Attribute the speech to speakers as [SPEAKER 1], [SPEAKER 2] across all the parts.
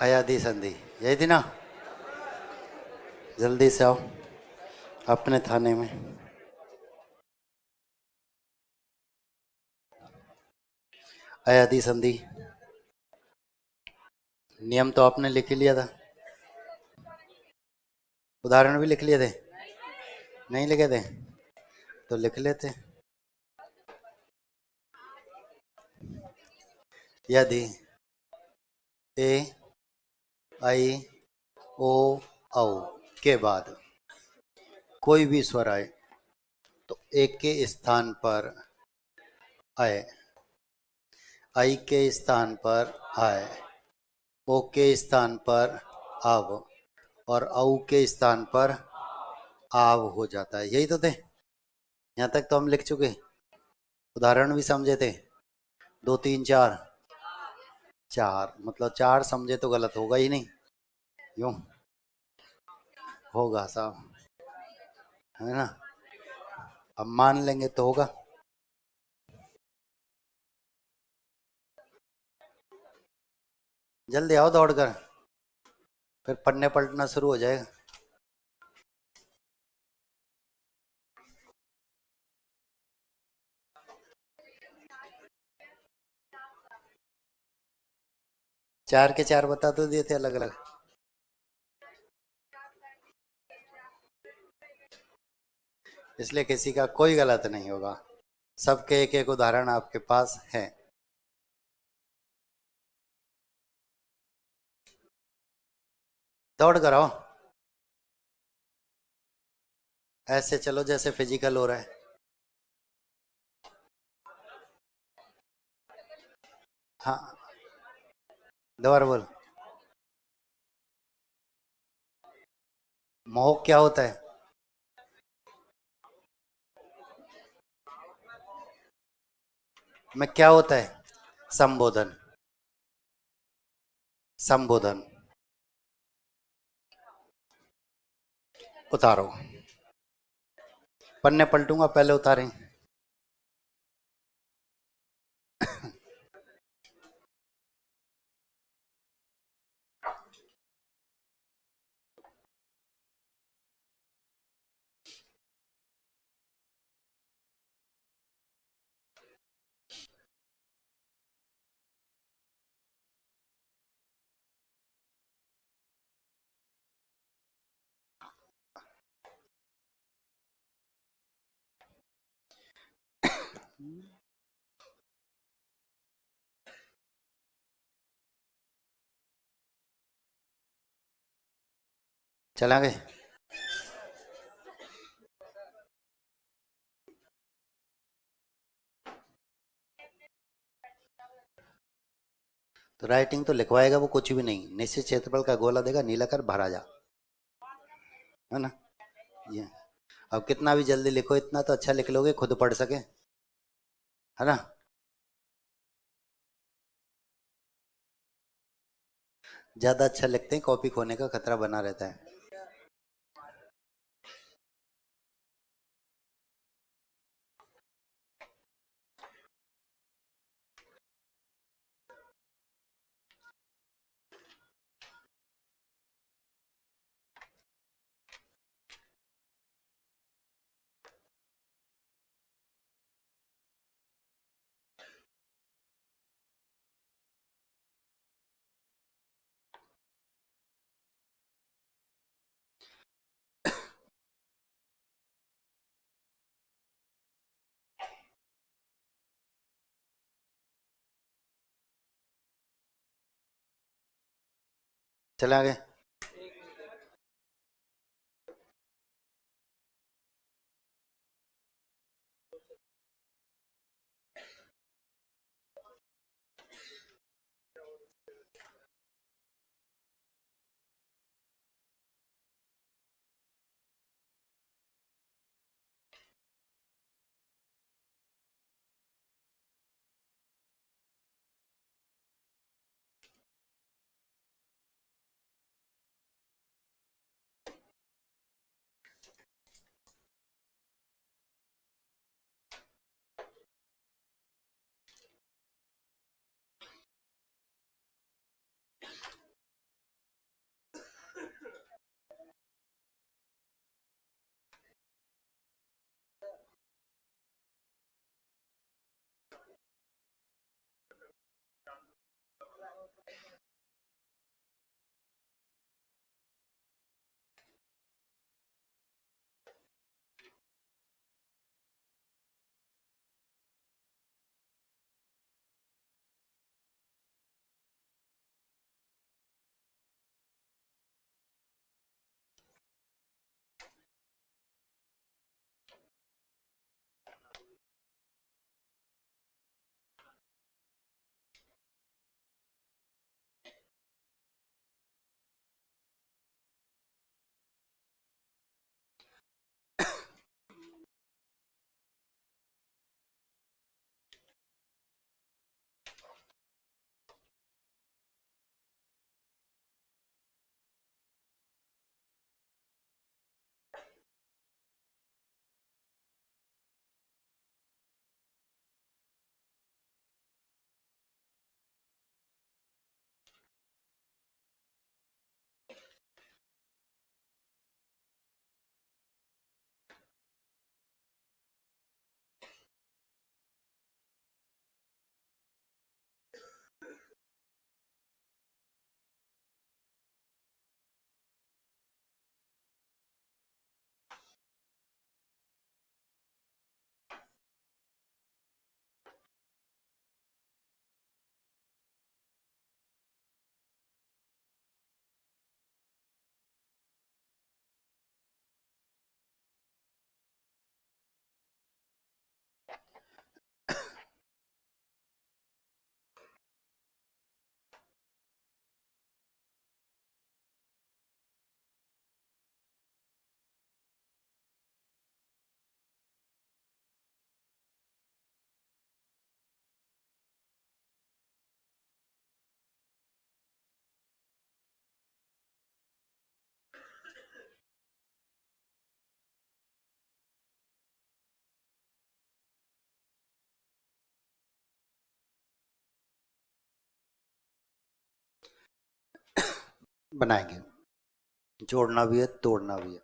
[SPEAKER 1] अयादी संधि यही थी ना। जल्दी से आओ अपने थाने में। अयादी संधि नियम तो आपने लिख ही लिया था, उदाहरण भी लिख लिए थे, नहीं लिखे थे तो लिख लेते। यदि ए आई ओ औ के बाद कोई भी स्वर आए तो एक के स्थान पर आए, आई के स्थान पर आए, ओ के स्थान पर आव और औ के स्थान पर आव हो जाता है। यही तो थे, यहाँ तक तो हम लिख चुके, उदाहरण भी समझे थे। दो तीन चार, चार मतलब चार समझे तो गलत होगा ही नहीं, यूं होगा साहब, है ना। अब मान लेंगे तो होगा। जल्दी आओ दौड़कर, फिर पन्ने पलटना शुरू हो जाएगा। चार के चार बता तो दिए थे अलग अलग। इसलिए किसी का कोई गलत नहीं होगा, सबके एक एक उदाहरण आपके पास है। दौड़ कर आओ, ऐसे चलो जैसे फिजिकल हो रहा है। हाँ, दोबारा बोल। मोह क्या होता है? में क्या होता है? संबोधन, संबोधन। उतारो, पन्ने पलटूंगा पहले उतारें। चला गए। तो राइटिंग तो लिखवाएगा वो कुछ भी नहीं, निश्चित क्षेत्रफल का गोला देगा, नीला कर भरा जा, है ना। ये अब कितना भी जल्दी लिखो, इतना तो अच्छा लिख लोगे खुद पढ़ सके, है ना। ज्यादा अच्छा लिखते हैं कॉपी खोने का खतरा बना रहता है। चला गए। बनाएंगे, जोड़ना भी है तोड़ना भी है।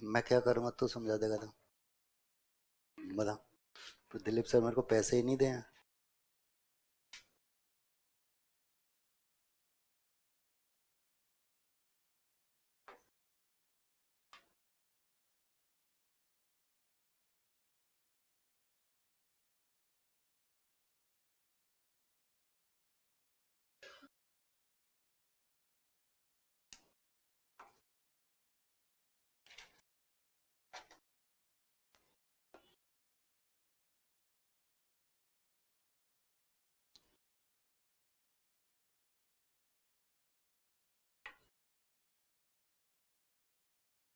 [SPEAKER 1] मैं क्या करूँगा तू समझा देगा तो बता। तो दिलीप सर मेरे को पैसे ही नहीं दे।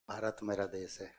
[SPEAKER 1] भारत मेरा देश है।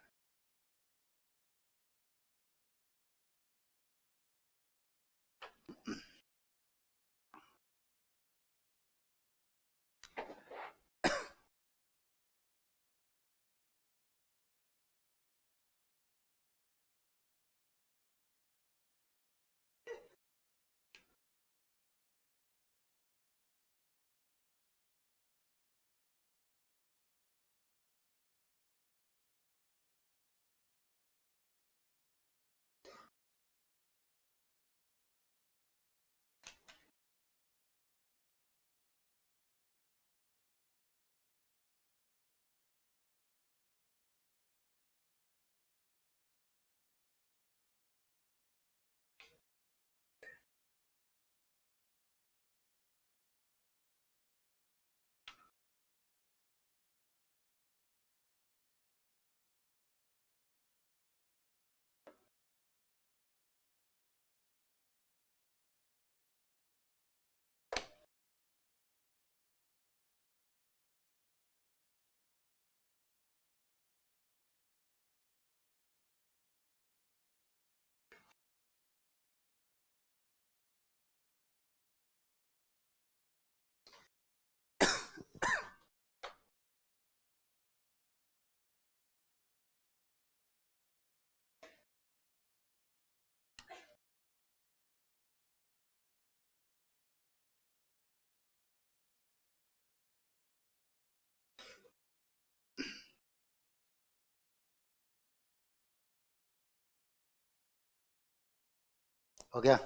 [SPEAKER 1] हो गया।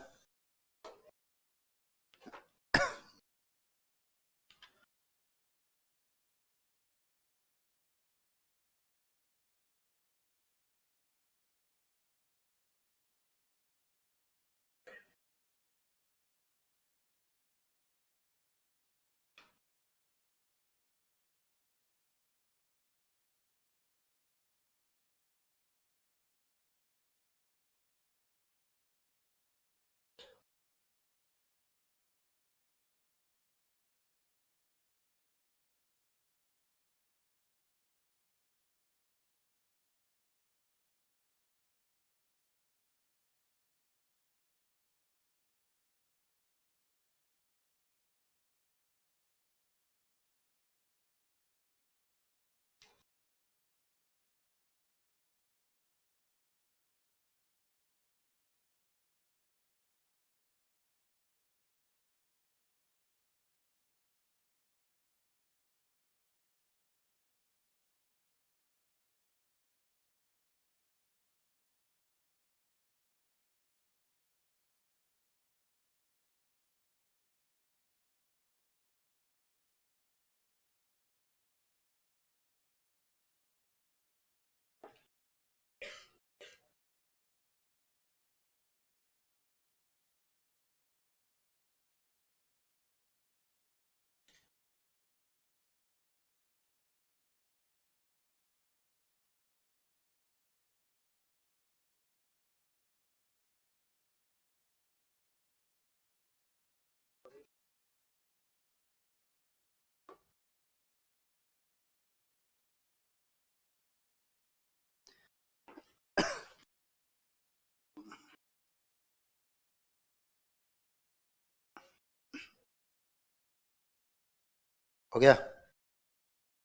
[SPEAKER 1] हो गया?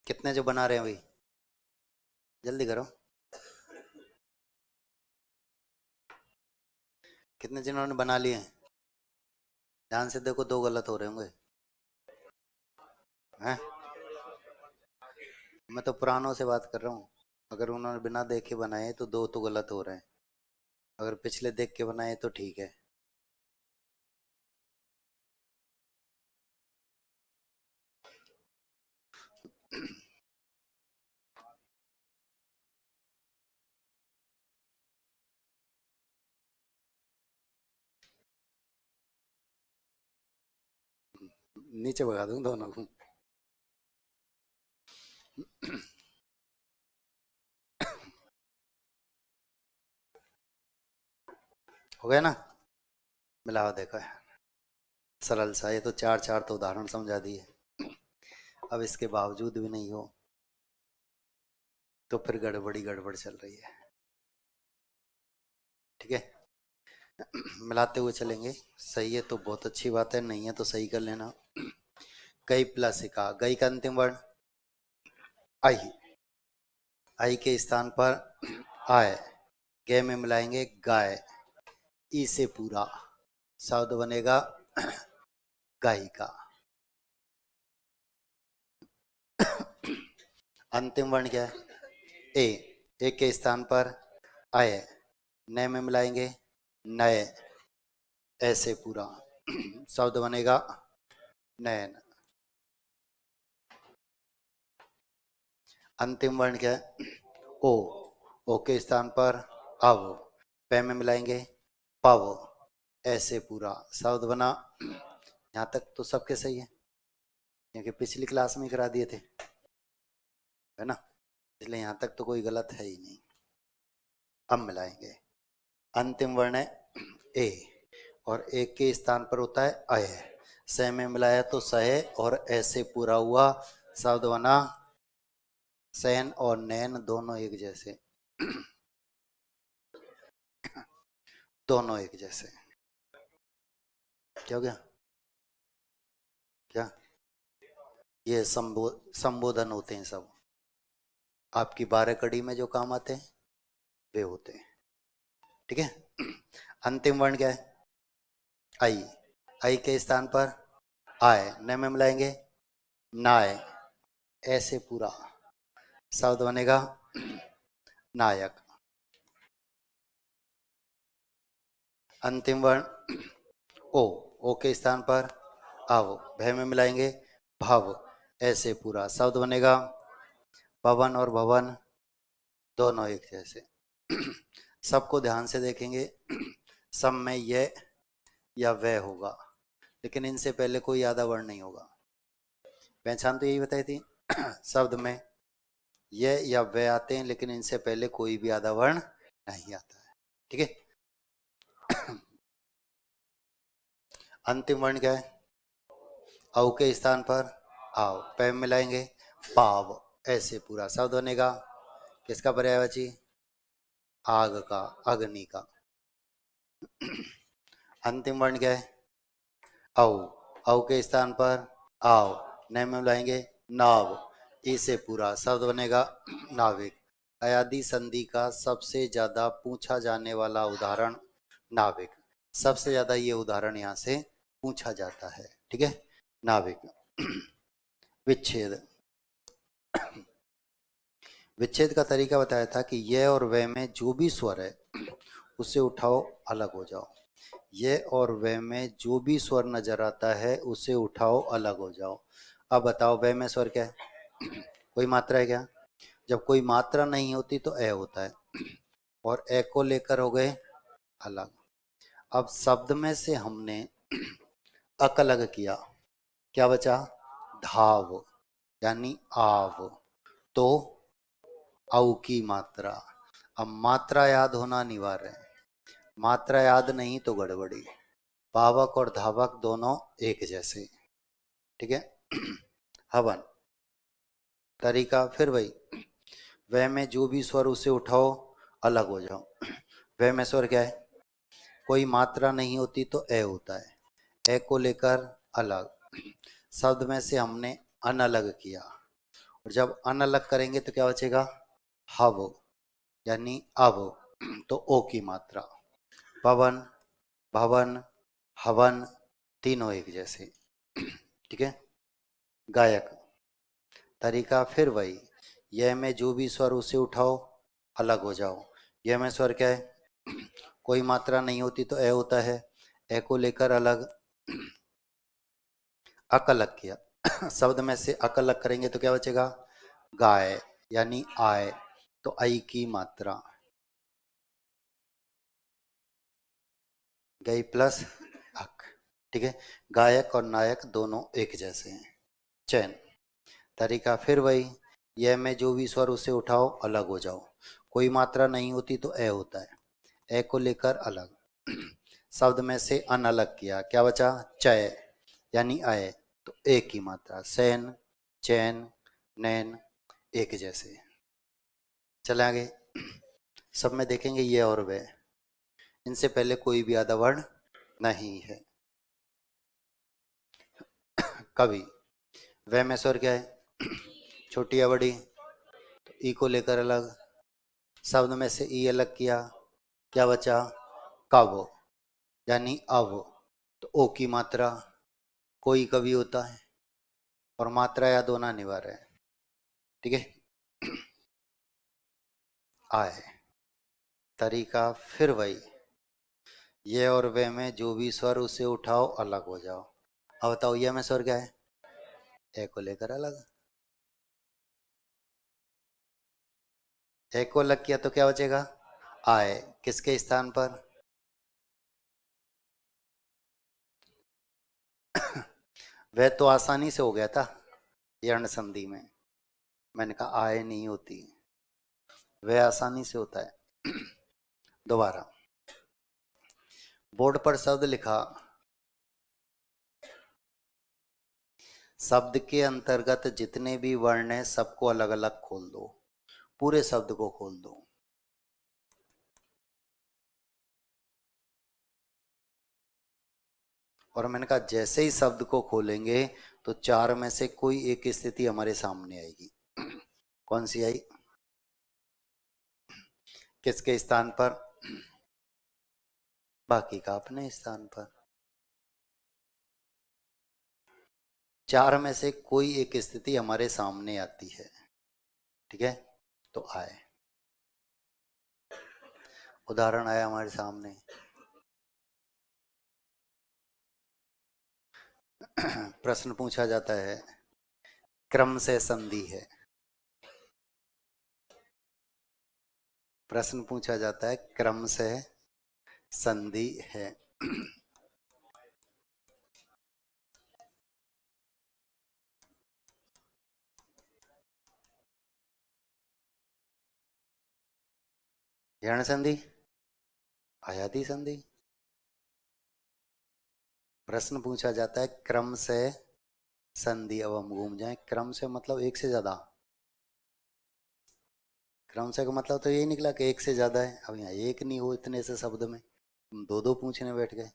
[SPEAKER 1] कितने जो बना रहे हैं भाई, जल्दी करो। कितने जिन्होंने बना लिए हैं? ध्यान से देखो, दो गलत हो रहे होंगे हैं। मैं तो पुरानों से बात कर रहा हूँ। अगर उन्होंने बिना देखे बनाए तो दो तो गलत हो रहे हैं, अगर पिछले देख के बनाए तो ठीक है। नीचे भगा दूं दोनों को। हो गया ना? मिलाओ देखो, सरल सा। ये तो चार चार तो उदाहरण समझा दिए, अब इसके बावजूद भी नहीं हो तो फिर गड़बड़ी गड़बड़ चल रही है। ठीक है, मिलाते हुए चलेंगे। सही है तो बहुत अच्छी बात है, नहीं है तो सही कर लेना। गई प्लस का, गई का अंतिम वर्ण आई, आई के स्थान पर आय, गे में मिलाएंगे गाय, ई से पूरा शब्द बनेगा गायिका। अंतिम वर्ण क्या है? ए, ए के स्थान पर आय, नए में मिलाएंगे नए, ऐसे पूरा शब्द बनेगा नयन। अंतिम वर्ण क्या है? ओ, ओ के स्थान पर अव, पे में मिलाएंगे पव, ऐसे पूरा शब्द बना। यहाँ तक तो सबके सही है, क्योंकि पिछली क्लास में करा दिए थे, है ना? इसलिए यहाँ तक तो कोई गलत है ही नहीं। अब मिलाएंगे, अंतिम वर्ण है ए, और एक के स्थान पर होता है अय, स में मिलाया तो सहे, और ऐसे पूरा हुआ शब्द बना सैन, और नैन दोनों एक जैसे। दोनों एक जैसे। क्या हो गया? क्या? ये संबोधन होते हैं सब, आपकी 12 कड़ी में जो काम आते हैं वे होते हैं। ठीक है, अंतिम वर्ण क्या है? आई, आई के स्थान पर आय, न में मिलाएंगे नाय, ऐसे पूरा शब्द बनेगा नायक। अंतिम वर्ण ओ, ओ के स्थान पर आव, भय में मिलाएंगे भव, ऐसे पूरा शब्द बनेगा पवन, और भवन दोनों एक जैसे। सबको ध्यान से देखेंगे, सब में ये या वह होगा, लेकिन इनसे पहले कोई आधा वर्ण नहीं होगा। पहचान तो यही बताई थी, शब्द में ये या वह आते हैं, लेकिन इनसे पहले कोई भी आधा वर्ण नहीं आता है। ठीक है, अंतिम वर्ण क्या है? औ के स्थान पर आओ, पै मिलाएंगे पाव, ऐसे पूरा शब्द बनेगा किसका पर्यायवाची? आग का, अग्नि का। अंतिम वर्ण क्या है? औ, औ के स्थान पर आओ, नए में मिलाएंगे नाव, इसे पूरा शब्द बनेगा नाविक। अयादि संधि का सबसे ज्यादा पूछा जाने वाला उदाहरण नाविक, सबसे ज्यादा ये उदाहरण यहाँ से पूछा जाता है। ठीक है, नाविक। विच्छेद, विच्छेद का तरीका बताया था कि ये और वे में जो भी स्वर है उसे उठाओ, अलग हो जाओ। ये और वे में जो भी स्वर नजर आता है उसे उठाओ, अलग हो जाओ। अब बताओ वे में स्वर क्या है? कोई मात्रा है क्या? जब कोई मात्रा नहीं होती तो ए होता है, और ए को लेकर हो गए अलग। अब शब्द में से हमने अक अलग किया, क्या बचा? धाव, यानी आव, तो औ की मात्रा। अब मात्रा याद होना अनिवार्य है, मात्रा याद नहीं तो गड़बड़ी। पावक और धावक दोनों एक जैसे। ठीक है, हवन तरीका फिर वही, वह में जो भी स्वर उसे उठाओ, अलग हो जाओ। वह में स्वर क्या है? कोई मात्रा नहीं होती तो ए होता है, ए को लेकर अलग। शब्द में से हमने अनलग किया, और जब अनलग करेंगे तो क्या बचेगा, हव, यानी अब। तो ओ की मात्रा। पवन, भवन, हवन, तीनों एक जैसे। ठीक है। गायक, तरीका फिर वही, यह में जो भी स्वर उसे उठाओ अलग हो जाओ। यह में स्वर क्या है, कोई मात्रा नहीं होती तो ए होता है, ए को लेकर अलग, अक अलग किया। शब्द में से अक अलग करेंगे तो क्या बचेगा, गाय, यानी आय। तो आई की मात्रा, गई प्लस अक। ठीक है। गायक और नायक दोनों एक जैसे हैं। चयन, तरीका फिर वही, यह में जो भी स्वर उसे उठाओ अलग हो जाओ। कोई मात्रा नहीं होती तो ए होता है, ए को लेकर अलग। शब्द में से अन अलग किया, क्या बचा, चय, यानी आय। तो ए की मात्रा। सैन, चैन, नैन, एक जैसे। चले आगे। सब में देखेंगे ये और वे, इनसे पहले कोई भी आधा वर्ण नहीं है। कभी, वे में स्वर क्या है, छोटी या बड़ी, तो ई को लेकर अलग। शब्द में से ई अलग किया, क्या बचा, कब, यानी अब। तो ओ की मात्रा, कोई कभी होता है, और मात्रा या दोना अनिवार्य है। ठीक है। आए, तरीका फिर वही, ये और वे में जो भी स्वर उसे उठाओ अलग हो जाओ। अब बताओ ये में स्वर क्या है, ए को लेकर अलग। ए को अलग किया तो क्या बचेगा, आए, किसके स्थान पर, वह तो आसानी से हो गया था यर्ण संधि में। मैंने कहा आए नहीं होती, वह आसानी से होता है। दोबारा, बोर्ड पर शब्द लिखा, शब्द के अंतर्गत जितने भी वर्ण हैं सबको अलग अलग खोल दो, पूरे शब्द को खोल दो। और मैंने कहा जैसे ही शब्द को खोलेंगे तो चार में से कोई एक स्थिति हमारे सामने आएगी। कौन सी आई, किसके स्थान पर, बाकी का अपने स्थान पर। चार में से कोई एक स्थिति हमारे सामने आती है। ठीक है। तो आए, उदाहरण आया हमारे सामने। प्रश्न पूछा जाता है, क्रम से संधि है। प्रश्न पूछा जाता है, क्रम से संधि है। यण संधि, आयादी संधि। प्रश्न पूछा जाता है क्रम से संधि। अब हम घूम जाएं, क्रम से मतलब एक से ज्यादा, क्रम से का मतलब तो यही निकला कि एक से ज्यादा है। अब यहाँ एक नहीं हो इतने से शब्द में, हम दो दो पूछने बैठ गए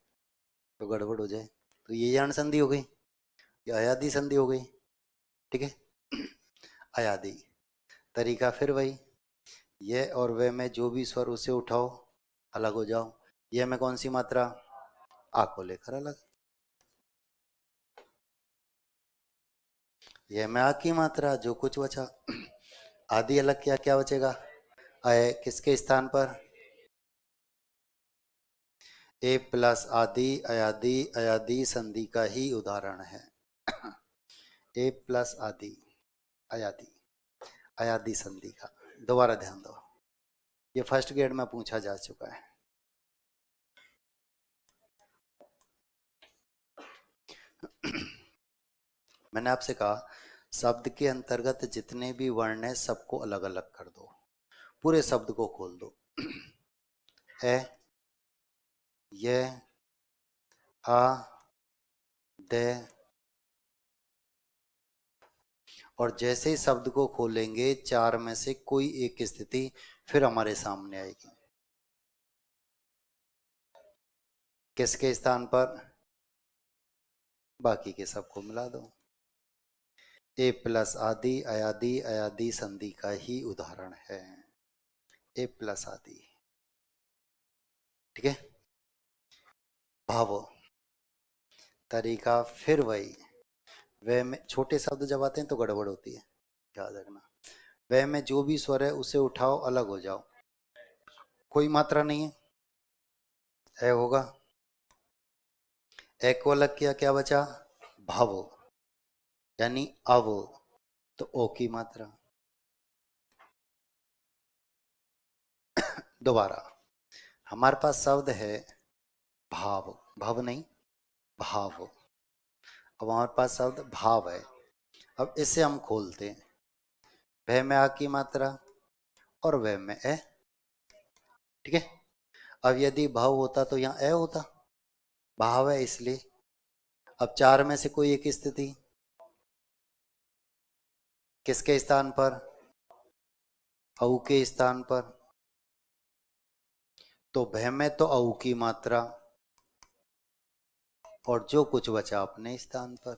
[SPEAKER 1] तो गड़बड़ हो जाए। तो ये यण संधि हो गई, ये अयादी संधि हो गई। ठीक है। अयादी, तरीका फिर वही, ये और वे में जो भी स्वर उसे उठाओ अलग हो जाओ। ये में कौन सी मात्रा, आ को लेकर अलग। ये में आ की मात्रा, जो कुछ बचा। आदि अलग किया, क्या बचेगा, अय, किसके स्थान पर, ए प्लस आदि अयादी, अयादी संधि का ही उदाहरण है। ए प्लस आदि अयादी, अयादी संधि का। दोबारा ध्यान दो, ये फर्स्ट ग्रेड में पूछा जा चुका है। मैंने आपसे कहा शब्द के अंतर्गत जितने भी वर्ण हैं सबको अलग अलग कर दो, पूरे शब्द को खोल दो। है, ये, आ, दे, और जैसे ही शब्द को खोलेंगे चार में से कोई एक स्थिति फिर हमारे सामने आएगी। किसके स्थान पर, बाकी के सबको मिला दो। ए प्लस आदि अयादि अयादि संधि का ही उदाहरण है। ए प्लस आदि, ठीक है। भाव तरीका फिर वही, वे में छोटे शब्द जब आते हैं तो गड़बड़ होती है, याद रखना। वे में जो भी स्वर है उसे उठाओ, अलग हो जाओ, कोई मात्रा नहीं है। ए होगा, ए को अलग किया, क्या बचा? भाव, यानी अव, तो ओ की मात्रा। दोबारा, हमारे पास शब्द है भाव, भाव नहीं भाव। अब हमारे पास शब्द भाव है, अब इसे हम खोलते हैं। वह में आ की मात्रा और वह में ए, ठीक है। अब यदि भाव होता तो यहाँ ए होता, भाव है इसलिए। अब चार में से कोई एक स्थिति, किसके स्थान पर? औ के स्थान पर, तो भय में तो औ की मात्रा और जो कुछ बचा अपने स्थान पर,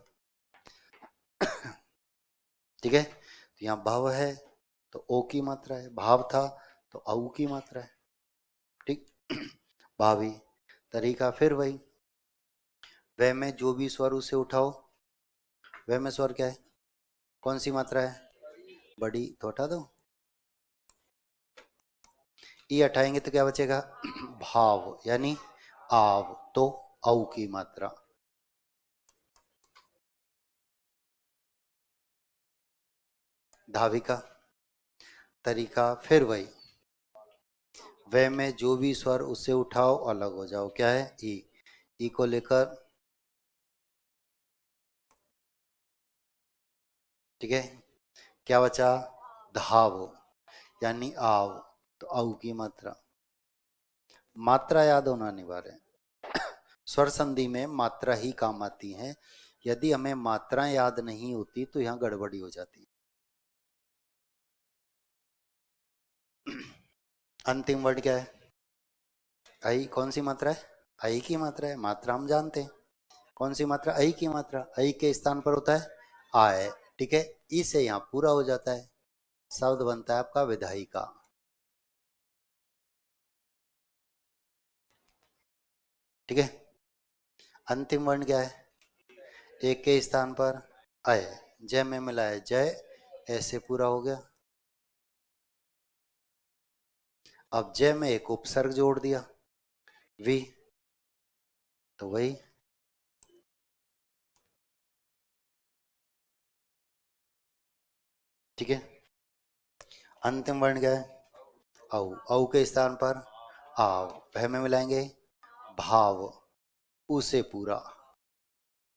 [SPEAKER 1] ठीक है। तो यहाँ भाव है तो ओ की मात्रा है, भाव था तो औ की मात्रा है, ठीक। भावी तरीका फिर वही, वह में जो भी स्वर उसे उठाओ। वह में स्वर क्या है, कौन सी मात्रा है? बड़ी, तो हटा दो। ई हटाएंगे तो क्या बचेगा? भाव, यानी आव, तो औ की मात्रा। धाविका तरीका फिर वही, वह में जो भी स्वर उसे उठाओ, अलग हो जाओ, क्या है? ई। ई को लेकर, ठीक है, क्या बचा? धाव, यानी आव, तो औ की मात्रा। मात्रा याद होना अनिवार्य है, स्वर संधि में मात्रा ही काम आती है। यदि हमें मात्राएं याद नहीं होती तो यहाँ गड़बड़ी हो जाती है। अंतिम वर्ड क्या है? आई। कौन सी मात्रा है? आई की मात्रा है, मात्रा हम जानते हैं। कौन सी मात्रा? आई की मात्रा। आई के स्थान पर होता है आय, ठीक है। ई से यहाँ पूरा हो जाता है, शब्द बनता है आपका विधायी का, ठीक है। अंतिम वर्ण क्या है? एक के स्थान पर अय, जय में मिला है जय, ऐसे पूरा हो गया। अब जय में एक उपसर्ग जोड़ दिया, वी, तो वही, ठीक है। अंतिम वर्ण क्या है? औ, औ के स्थान पर आव, वह में मिलाएंगे भाव, उसे पूरा,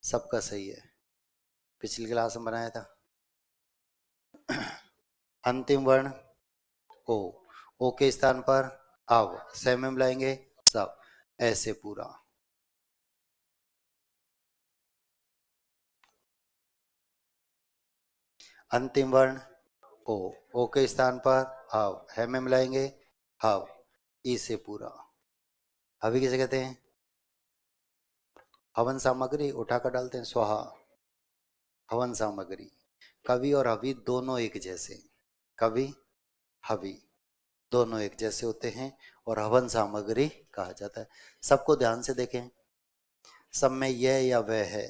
[SPEAKER 1] सबका सही है, पिछली क्लास में बनाया था। अंतिम वर्ण ओ, ओ के स्थान पर आव, से में मिलाएंगे सब, ऐसे पूरा। अंतिम वर्ण ओ, ओ के स्थान पर हव, है में मिलाएंगे हव, ई से पूरा। हवि किसे कहते हैं? हवन सामग्री उठाकर डालते हैं, स्वाहा, हवन सामग्री। कवि और हवि दोनों एक जैसे, कवि हवि दोनों एक जैसे होते हैं और हवन सामग्री कहा जाता है। सबको ध्यान से देखें, सब में यह या वह है,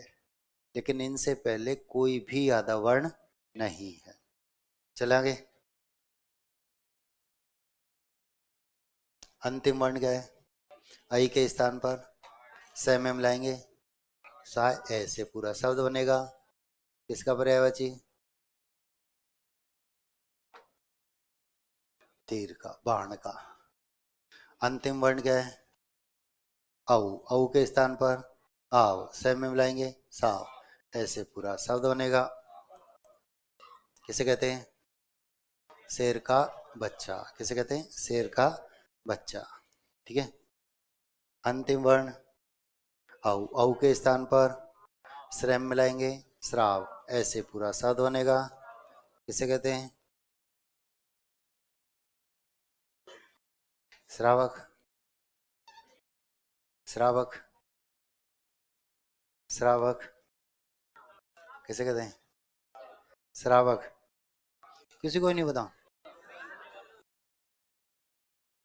[SPEAKER 1] लेकिन इनसे पहले कोई भी आधा वर्ण नहीं है। चले आगे। अंतिम वर्ण क्या है? आई के स्थान पर स में मिलाएंगे सा, ऐसे पूरा शब्द बनेगा। किसका पर्यायवाची? तीर का, बाण का। अंतिम वर्ण क्या है? औ, औ के स्थान पर आव, स में मिलाएंगे साव, ऐसे पूरा शब्द बनेगा। किसे कहते हैं? शेर का बच्चा। किसे कहते हैं? शेर का बच्चा, ठीक है। अंतिम वर्ण औ, औ के स्थान पर श्रम मिलाएंगे श्राव, ऐसे पूरा शब्द बनेगा। किसे कहते हैं? श्रावक, श्रावक, श्रावक, किसे कहते हैं? श्रावक, किसी को ही नहीं पता?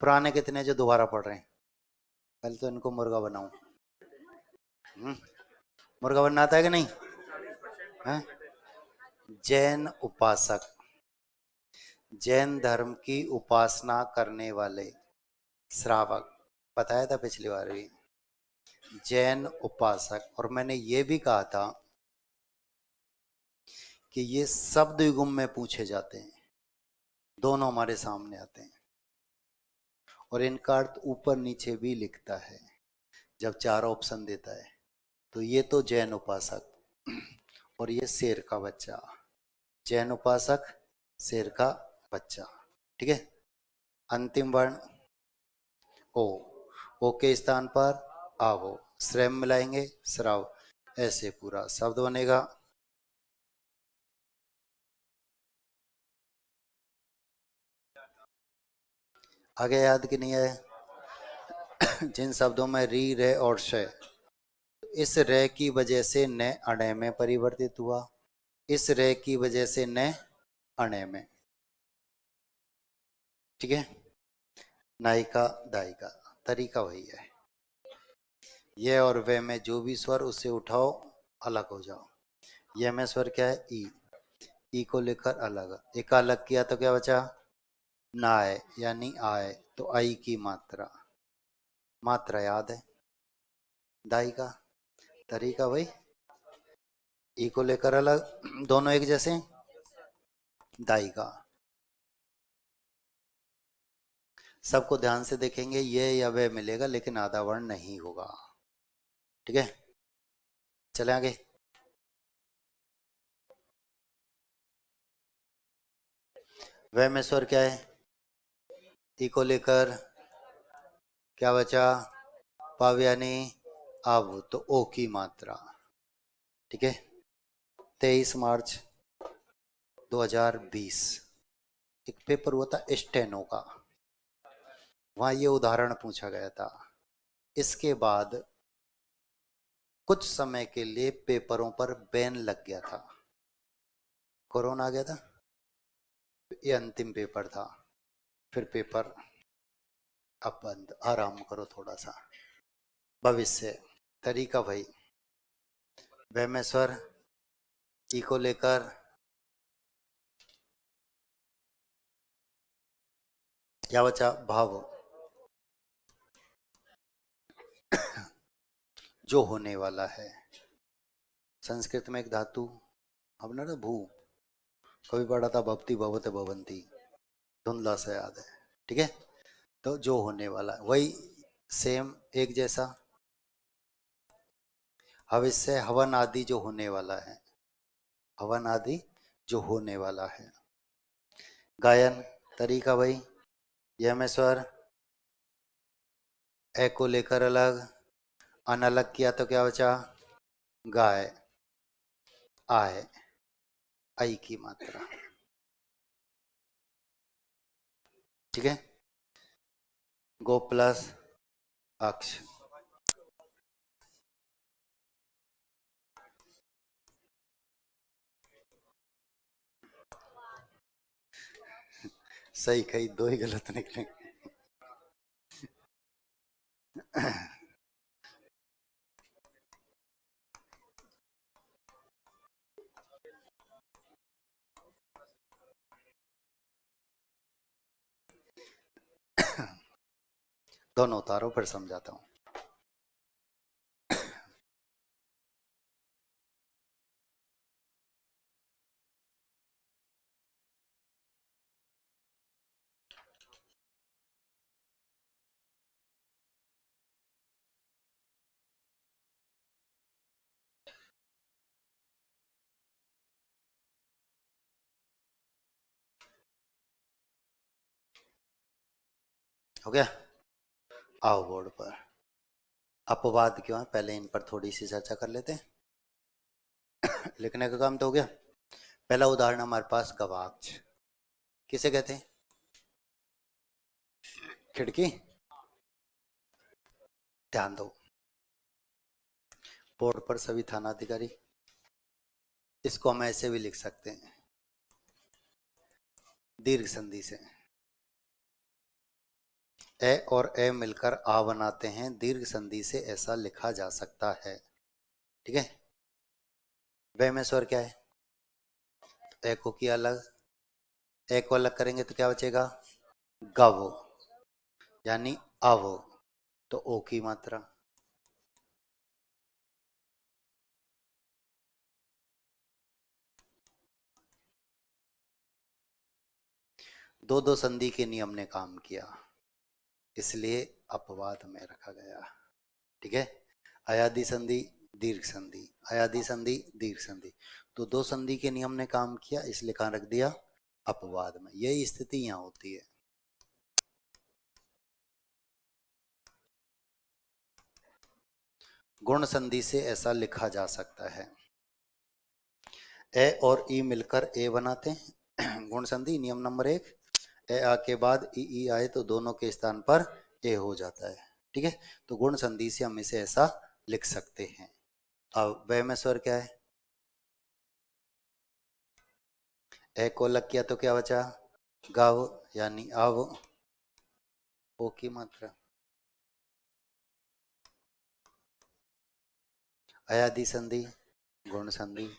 [SPEAKER 1] पुराने कितने जो दोबारा पढ़ रहे हैं? पहले तो इनको मुर्गा बनाऊं। मुर्गा बनना आता है कि नहीं? है? जैन उपासक, जैन धर्म की उपासना करने वाले श्रावक, बताया था पिछली बार भी, जैन उपासक। और मैंने ये भी कहा था कि ये शब्द युग्म में पूछे जाते हैं, दोनों हमारे सामने आते हैं, और इनका अर्थ ऊपर नीचे भी लिखता है जब चार ऑप्शन देता है। तो ये तो जैन उपासक, और ये शेर का बच्चा। जैन उपासक, शेर का बच्चा। ठीक है। अंतिम वर्ण ओ, ओ के स्थान पर आवो, श्रेम मिलाएंगे, श्राव, ऐसे पूरा शब्द बनेगा। आगे याद कि नहीं है? जिन शब्दों में री, रे और शय, इस रे की वजह से न अणे में परिवर्तित हुआ, इस रे की वजह से न अणे में। ठीक है। नायिका, दायिका, तरीका वही है। ये और वे में जो भी स्वर उसे उठाओ, अलग हो जाओ। ये में स्वर क्या है? ई, ई को लेकर अलग, एक अलग किया तो क्या बचा? नाय, यानी आय, तो आई की मात्रा, मात्रा याद है। दायिका, तरीका भाई, ई को लेकर अलग, दोनों एक जैसे, दायिका। सबको ध्यान से देखेंगे, ये या वे मिलेगा, लेकिन आधा वर्ण नहीं होगा। ठीक है, चले आगे। वे में स्वर क्या है? ई को लेकर क्या बचा? पाव, यानी अब, तो ओ की मात्रा। ठीक है। 23 मार्च 2020 एक पेपर हुआ था स्टेनो का, वहां ये उदाहरण पूछा गया था। इसके बाद कुछ समय के लिए पेपरों पर बैन लग गया था, कोरोना आ गया था, ये अंतिम पेपर था, फिर पेपर अब बंद, आराम करो थोड़ा सा। भविष्य, तरीका भाई, वैमेश्वर, ई को लेकर क्या बचा? भाव, जो होने वाला है। संस्कृत में एक धातु, हमने ना भू कभी पढ़ा था, भवती, भवते, भवंती, धुंधला सा याद है। ठीक है। तो जो होने वाला है वही, सेम एक जैसा। भविष्य, हवन आदि जो होने वाला है, हवन आदि जो होने वाला है। गायन, तरीका भाई, यमेश्वर, ए को लेकर अलग, अनलग किया तो क्या बचा? गाय, आय, आई की मात्रा। ठीक है। गो प्लस अक्ष, सही कही, दो ही गलत निकले। दोनों उतारो, फिर समझाता हूं। हो गया? आओ बोर्ड पर। अपवाद क्यों है, पहले इन पर थोड़ी सी चर्चा कर लेते हैं। लिखने का काम तो हो गया। पहला उदाहरण हमारे पास, गवाक्ष, किसे कहते हैं? खिड़की। ध्यान दो, बोर्ड पर सभी थाना अधिकारी, इसको हम ऐसे भी लिख सकते हैं, दीर्घ संधि से। ए और ए मिलकर आ बनाते हैं, दीर्घ संधि से ऐसा लिखा जा सकता है। ठीक है। वे में स्वर क्या है? ए को किया अलग, ए को अलग करेंगे तो क्या बचेगा? गव, यानी अव। तो ओ की मात्रा। दो दो संधि के नियम ने काम किया, इसलिए अपवाद में रखा गया। ठीक है। अयादि संधि, दीर्घ संधि, अयादि संधि, दीर्घ संधि, तो दो संधि के नियम ने काम किया, इसलिए कहां रख दिया? अपवाद में। यही स्थिति यहां होती है। गुण संधि से ऐसा लिखा जा सकता है। ए और ई मिलकर ए बनाते हैं। गुण संधि नियम नंबर 1, ए आ के बाद ई आए तो दोनों के स्थान पर ए हो जाता है। ठीक है। तो गुण संधि से हम इसे ऐसा लिख सकते हैं। अब वे में स्वर क्या है? ए को अलग किया तो क्या बचा? गव, यानी अव। ओ की मात्रा। अयादि संधि, गुण संधि,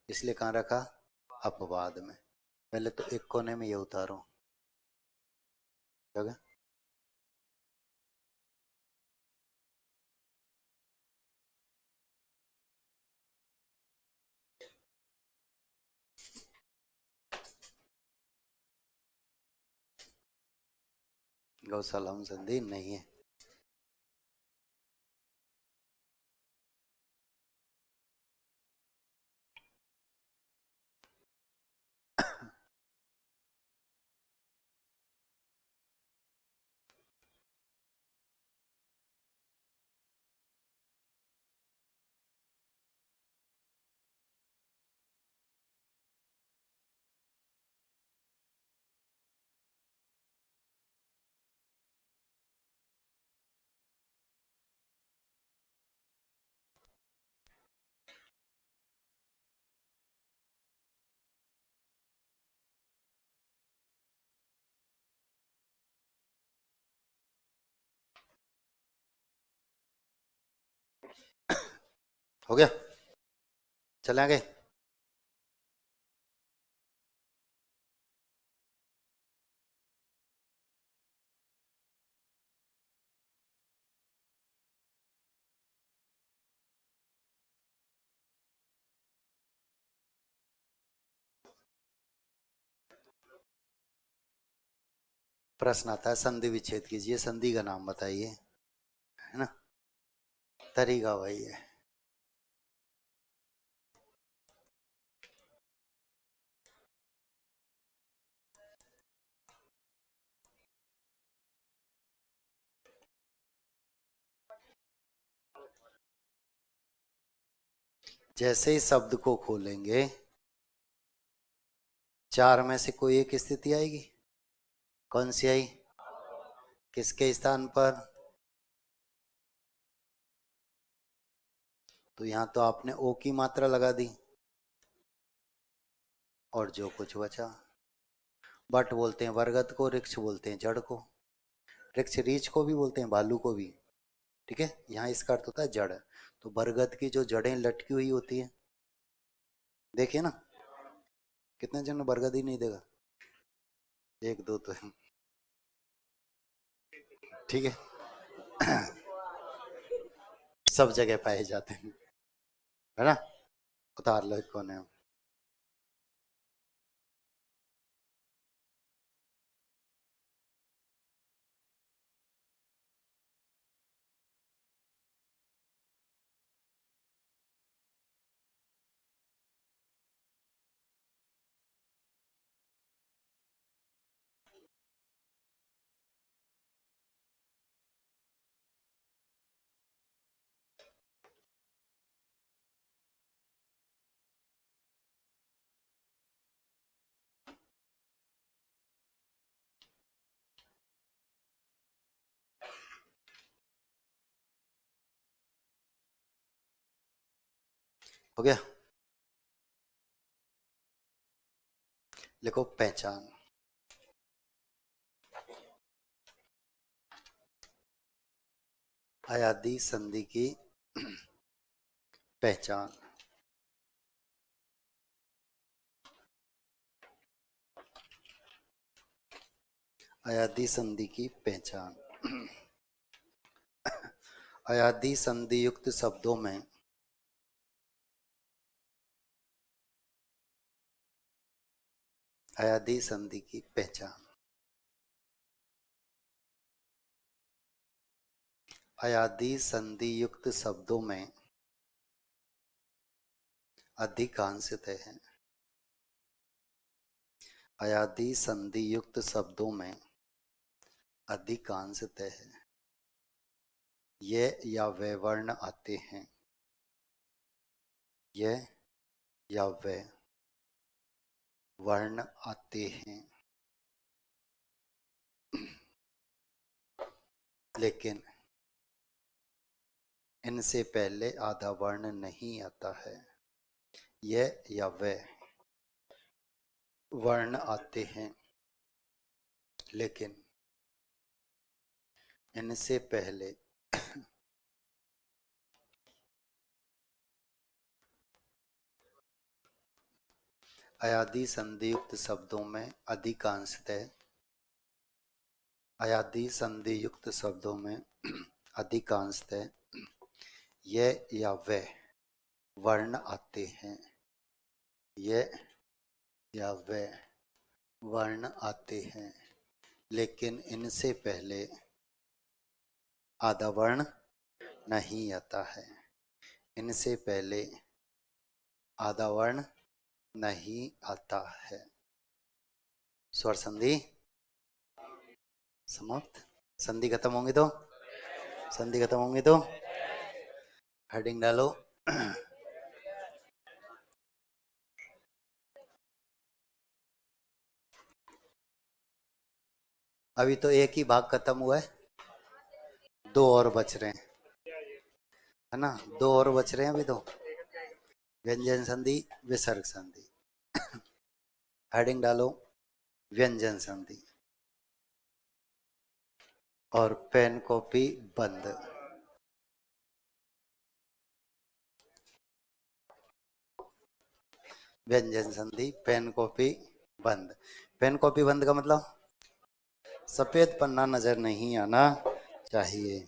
[SPEAKER 1] इसलिए कहाँ रखा? अपवाद में। पहले तो एक कोने में ये उतारो। क्या? गौशाला में संधि नहीं है। हो गया? चले आगे। प्रश्न आता है संधि विच्छेद कीजिए, संधि का नाम बताइए, है ना? तरीका वही है। जैसे ही शब्द को खोलेंगे, चार में से कोई एक स्थिति आएगी। कौन सी आई? किसके स्थान पर? तो यहां तो आपने ओ की मात्रा लगा दी, और जो कुछ बचा। बट बोलते हैं बरगद को, वृक्ष बोलते हैं जड़ को, वृक्ष रीछ को भी बोलते हैं, भालू को भी। ठीक है। यहाँ इसका अर्थ होता है जड़। तो बरगद की जो जड़ें लटकी हुई होती है, देखिए ना, कितने जन बरगद ही नहीं देगा? एक दो तो है। ठीक है। सब जगह पाए जाते हैं, है ना? उतार लो एक कोने में। हो गया? लिखो पहचान। अयादी संधि की पहचान। अयादी संधि की पहचान। अयादी संधि युक्त शब्दों में अयादी संधि की पहचान। अयादी संधि युक्त शब्दों में अधिकांशतः है। अयादी संधि युक्त शब्दों में अधिकांशतः है ये या वे वर्ण आते हैं। ये या वे वर्ण आते हैं, लेकिन इनसे पहले आधा वर्ण नहीं आता है। ये या वे वर्ण आते हैं, लेकिन इनसे पहले अयादी संधि युक्त शब्दों में अधिकांशतः अयादी संधि युक्त शब्दों में अधिकांशतः ये या वे वर्ण आते हैं। ये या वे वर्ण आते हैं, लेकिन इनसे पहले आधा वर्ण नहीं आता है। इनसे पहले आधा वर्ण नहीं आता है। स्वर संधि समाप्त। संधि खत्म होंगे तो हेडिंग डालो। अभी तो एक ही भाग खत्म हुआ है, दो और बच रहे हैं, है ना। दो और बच रहे हैं अभी तो। व्यंजन संधि, विसर्ग संधि। हेडिंग डालो व्यंजन संधि और पेन कॉपी बंद। व्यंजन संधि, पेन कॉपी बंद। पेन कॉपी बंद का मतलब सफेद पन्ना नजर नहीं आना चाहिए।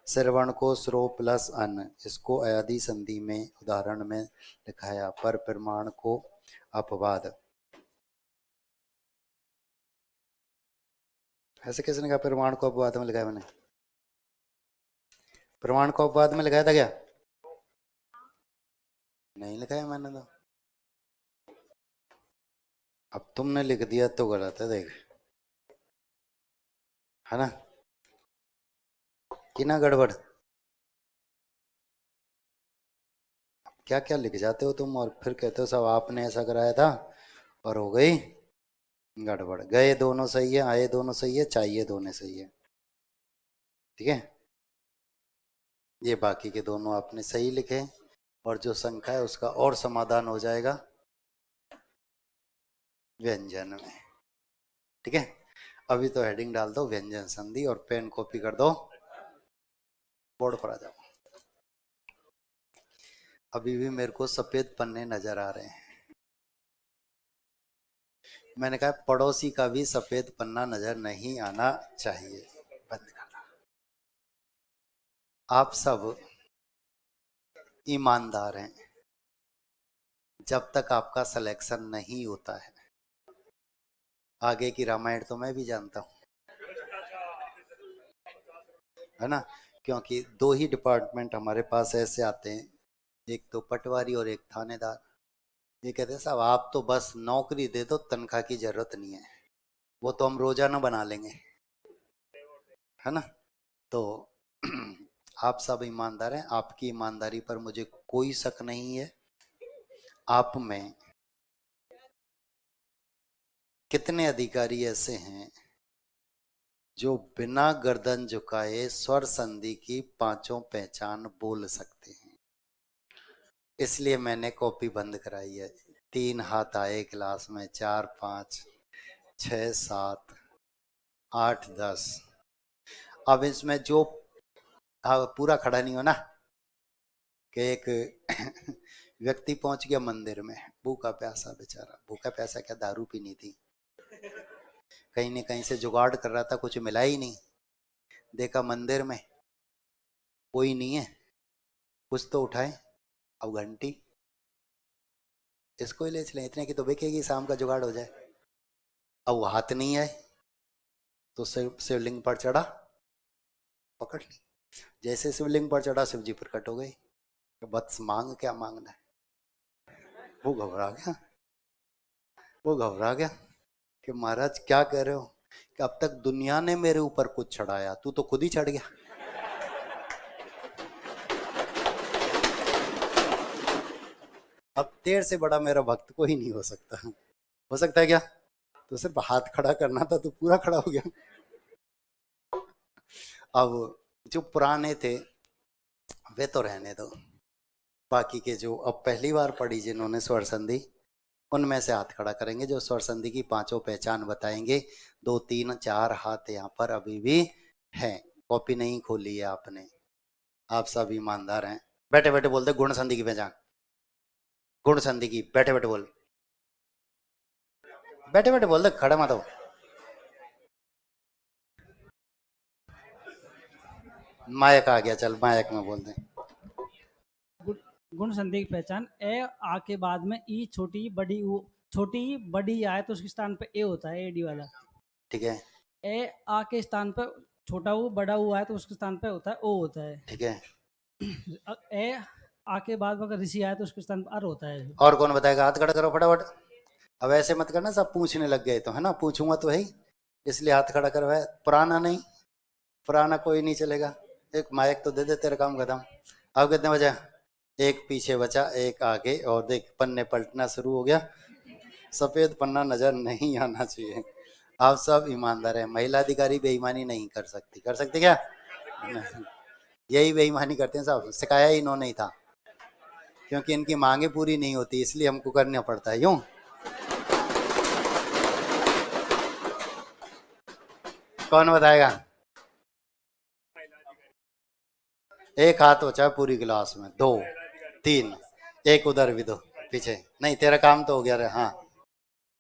[SPEAKER 1] श्रवण को श्रो प्लस अन, इसको अयादी संधि में उदाहरण में लिखाया, पर प्रमाण को अपवाद। ऐसे किसने कहा प्रमाण को अपवाद में लिखाया? मैंने प्रमाण को अपवाद में लिखाया था क्या? नहीं लिखाया मैंने तो। अब तुमने लिख दिया तो गलत है, देख, है ना। कि ना गड़बड़। क्या क्या लिख जाते हो तुम और फिर कहते हो सब आपने ऐसा कराया था और हो गई गड़बड़। गए दोनों सही है, आए दोनों सही है, चाहिए दोनों सही है, ठीक है। ये बाकी के दोनों आपने सही लिखे और जो संख्या है उसका और समाधान हो जाएगा व्यंजन में, ठीक है। अभी तो हेडिंग डाल दो व्यंजन संधि और पेन कॉपी कर दो, बोर्ड पर आ जाओ। अभी भी मेरे को सफेद पन्ने नजर आ रहे हैं। मैंने कहा पड़ोसी का भी सफेद पन्ना नजर नहीं आना चाहिए। बंद करना। आप सब ईमानदार हैं जब तक आपका सिलेक्शन नहीं होता है। आगे की रामायण तो मैं भी जानता हूँ, है ना। क्योंकि दो ही डिपार्टमेंट हमारे पास ऐसे आते हैं, एक तो पटवारी और एक थानेदार। ये कहते हैं साहब आप तो बस नौकरी दे दो, तनख्वाह की जरूरत नहीं है, वो तो हम रोजाना बना लेंगे, है ना। तो आप सब ईमानदार हैं, आपकी ईमानदारी पर मुझे कोई शक नहीं है। आप में कितने अधिकारी ऐसे हैं जो बिना गर्दन झुकाए स्वर संधि की पांचों पहचान बोल सकते हैं? इसलिए मैंने कॉपी बंद कराई है। 3 हाथ आए क्लास में, 4 5 6 7 8 10। अब इसमें जो हाँ पूरा खड़ा नहीं हो ना, कि एक व्यक्ति पहुंच गया मंदिर में, भूखा प्यासा बेचारा, भूखा प्यासा क्या दारू पीनी थी, कहीं न कहीं से जुगाड़ कर रहा था, कुछ मिला ही नहीं। देखा मंदिर में कोई नहीं है, कुछ तो उठाए, अब घंटी इसको ही ले चले, इतने की तो बिकेगी, शाम का जुगाड़ हो जाए। अब वो हाथ नहीं आए तो शिवलिंग पर चढ़ा, पकड़ ली। जैसे शिवलिंग पर चढ़ा शिव जी प्रकट हो गए। बस मांग, क्या मांगना है। वो घबरा गया, वो घबरा गया कि महाराज क्या कह रहे हो, कि अब तक दुनिया ने मेरे ऊपर कुछ चढ़ाया, तू तो खुद ही चढ़ गया। अब तेरे से बड़ा मेरा भक्त कोई नहीं हो सकता। हो सकता है क्या? तो सिर्फ हाथ खड़ा करना था, तो पूरा खड़ा हो गया। अब जो पुराने थे वे तो रहने दो, बाकी के जो अब पहली बार पढ़ी जिन्होंने स्वर संधि, उनमें से हाथ खड़ा करेंगे जो स्वर संधि की पांचों पहचान बताएंगे। 2 3 4 हाथ यहाँ पर अभी भी हैं, कॉपी नहीं खोली है आपने, आप सब ईमानदार हैं। बैठे बैठे बोलते गुण संधि की पहचान, गुण संधि की, बैठे बैठे बोल, बैठे बैठे बोल दे, खड़े मत हो। मायक आ गया, चल मायक में बोल दे।
[SPEAKER 2] गुण संधि की पहचान, ए आ के बाद में ई छोटी बड़ी ऊ, छोटी बड़ी आए तो उसके स्थान पे ए होता है, एडी वाला।
[SPEAKER 1] ठीक है,
[SPEAKER 2] ए आ के स्थान पे छोटा ऊ बड़ा ऊ आए तो उसके स्थान पे होता है ओ होता है।
[SPEAKER 1] ठीक है।
[SPEAKER 2] ए आ के बाद में अगर ऋषि आए तो उसके स्थान पर अर होता है।
[SPEAKER 1] और कौन बताएगा? हाथ खड़ा करो फटाफट। अब ऐसे मत करना सब पूछने लग गए तो, है ना, पूछूंगा तो है ही, इसलिए हाथ खड़ा करो। है पुराना नहीं, पुराना कोई नहीं चलेगा। एक माइक तो दे दे, तेरा काम खत्म। अब कितने बचा? एक पीछे बचा, एक आगे, और देख पन्ने पलटना शुरू हो गया। सफेद पन्ना नजर नहीं आना चाहिए। आप सब ईमानदार हैं, महिला अधिकारी बेईमानी नहीं कर सकती, कर सकते क्या? नहीं। यही बेईमानी करते हैं साहब, सिखाया ही इन्होंने ही था, क्योंकि इनकी मांगे पूरी नहीं होती इसलिए हमको करना पड़ता है यूं। कौन बताएगा? एक हाथ हो चाहे पूरी क्लास में, 2 3, एक उधर भी दो पीछे, नहीं तेरा काम तो हो गया रे। हाँ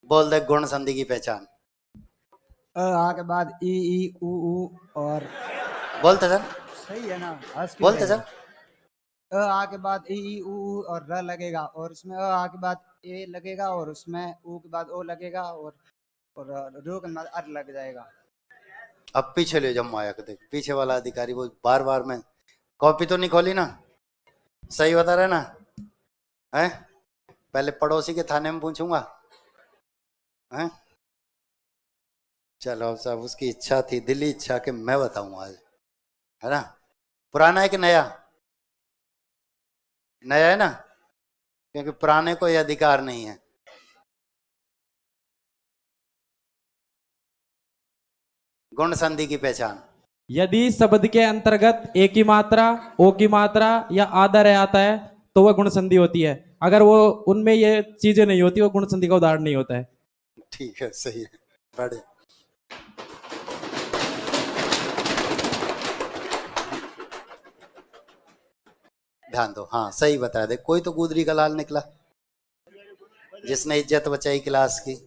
[SPEAKER 1] बोल दे गुण संधि की पहचान।
[SPEAKER 3] आ के बाद ई ऊ और
[SPEAKER 1] बोलते सर,
[SPEAKER 3] सही है ना, हंस क्यों
[SPEAKER 1] बोलते
[SPEAKER 3] रहे हो?
[SPEAKER 1] सर।
[SPEAKER 3] आ के बाद ई ऊ और र लगेगा, और उसमें आ के बाद ए लगेगा, और उसमें ऊ के बाद ओ लगेगा, और रो के बाद अर लग जाएगा।
[SPEAKER 1] अब पीछे ले जाओ माया को, देख पीछे वाला अधिकारी वो बार बार में कॉपी तो नहीं खोली ना, सही बता रहे ना? है पहले पड़ोसी के थाने में पूछूंगा। हैं चलो अब साहब, उसकी इच्छा थी, दिली इच्छा कि मैं बताऊं आज, है ना। पुराना है कि नया? नया है ना, क्योंकि पुराने को यह अधिकार नहीं है। गुण संधि की पहचान।
[SPEAKER 4] यदि शब्द के अंतर्गत ए की मात्रा, ओ की मात्रा या आधा रह आता है तो वह गुण संधि होती है। अगर वो उनमें ये चीजें नहीं होती वो गुण संधि का उदाहरण नहीं होता है।
[SPEAKER 1] ठीक है, सही है, बड़े। ध्यान दो, हाँ सही बताया। दे कोई तो गुदरी का लाल निकला जिसने इज्जत बचाई क्लास की।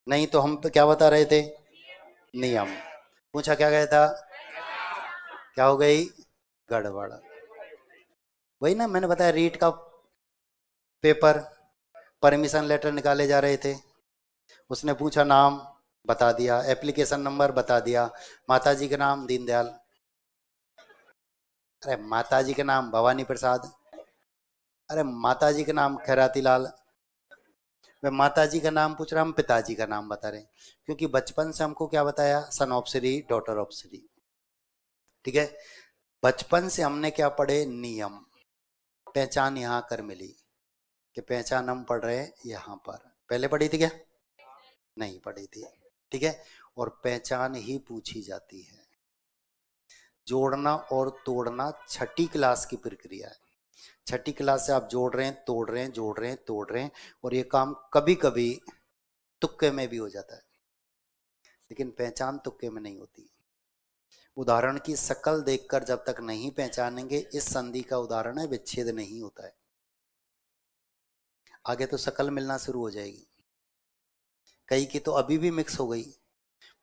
[SPEAKER 1] नहीं तो हम तो क्या बता रहे थे? नियम। पूछा क्या गया था? क्या हो गई? गड़बड़। वही ना मैंने बताया, रीट का पेपर, परमिशन लेटर निकाले जा रहे थे, उसने पूछा नाम बता दिया, एप्लीकेशन नंबर बता दिया, माताजी के नाम दीनदयाल, अरे माताजी के नाम भवानी प्रसाद, अरे माताजी के नाम खैराती लाल। मैं माताजी का नाम पूछ रहा, हम पिताजी का नाम बता रहे हैं, क्योंकि बचपन से हमको क्या बताया? Son of Shri, daughter of Shri. ठीक है, बचपन से हमने क्या पढ़े? नियम। पहचान यहाँ कर मिली कि पहचान हम पढ़ रहे हैं यहाँ पर, पहले पढ़ी थी क्या? नहीं पढ़ी थी। ठीक है, और पहचान ही पूछी जाती है। जोड़ना और तोड़ना छठी क्लास की प्रक्रिया है। छठी क्लास से आप जोड़ रहे हैं, तोड़ रहे हैं, जोड़ रहे हैं, तोड़ रहे हैं, और ये काम कभी कभी तुक्के में भी हो जाता है, लेकिन पहचान तुक्के में नहीं होती। उदाहरण की शकल देखकर जब तक नहीं पहचानेंगे, इस संधि का उदाहरण है, विच्छेद नहीं होता है। आगे तो शकल मिलना शुरू हो जाएगी। कई की तो अभी भी मिक्स हो गई,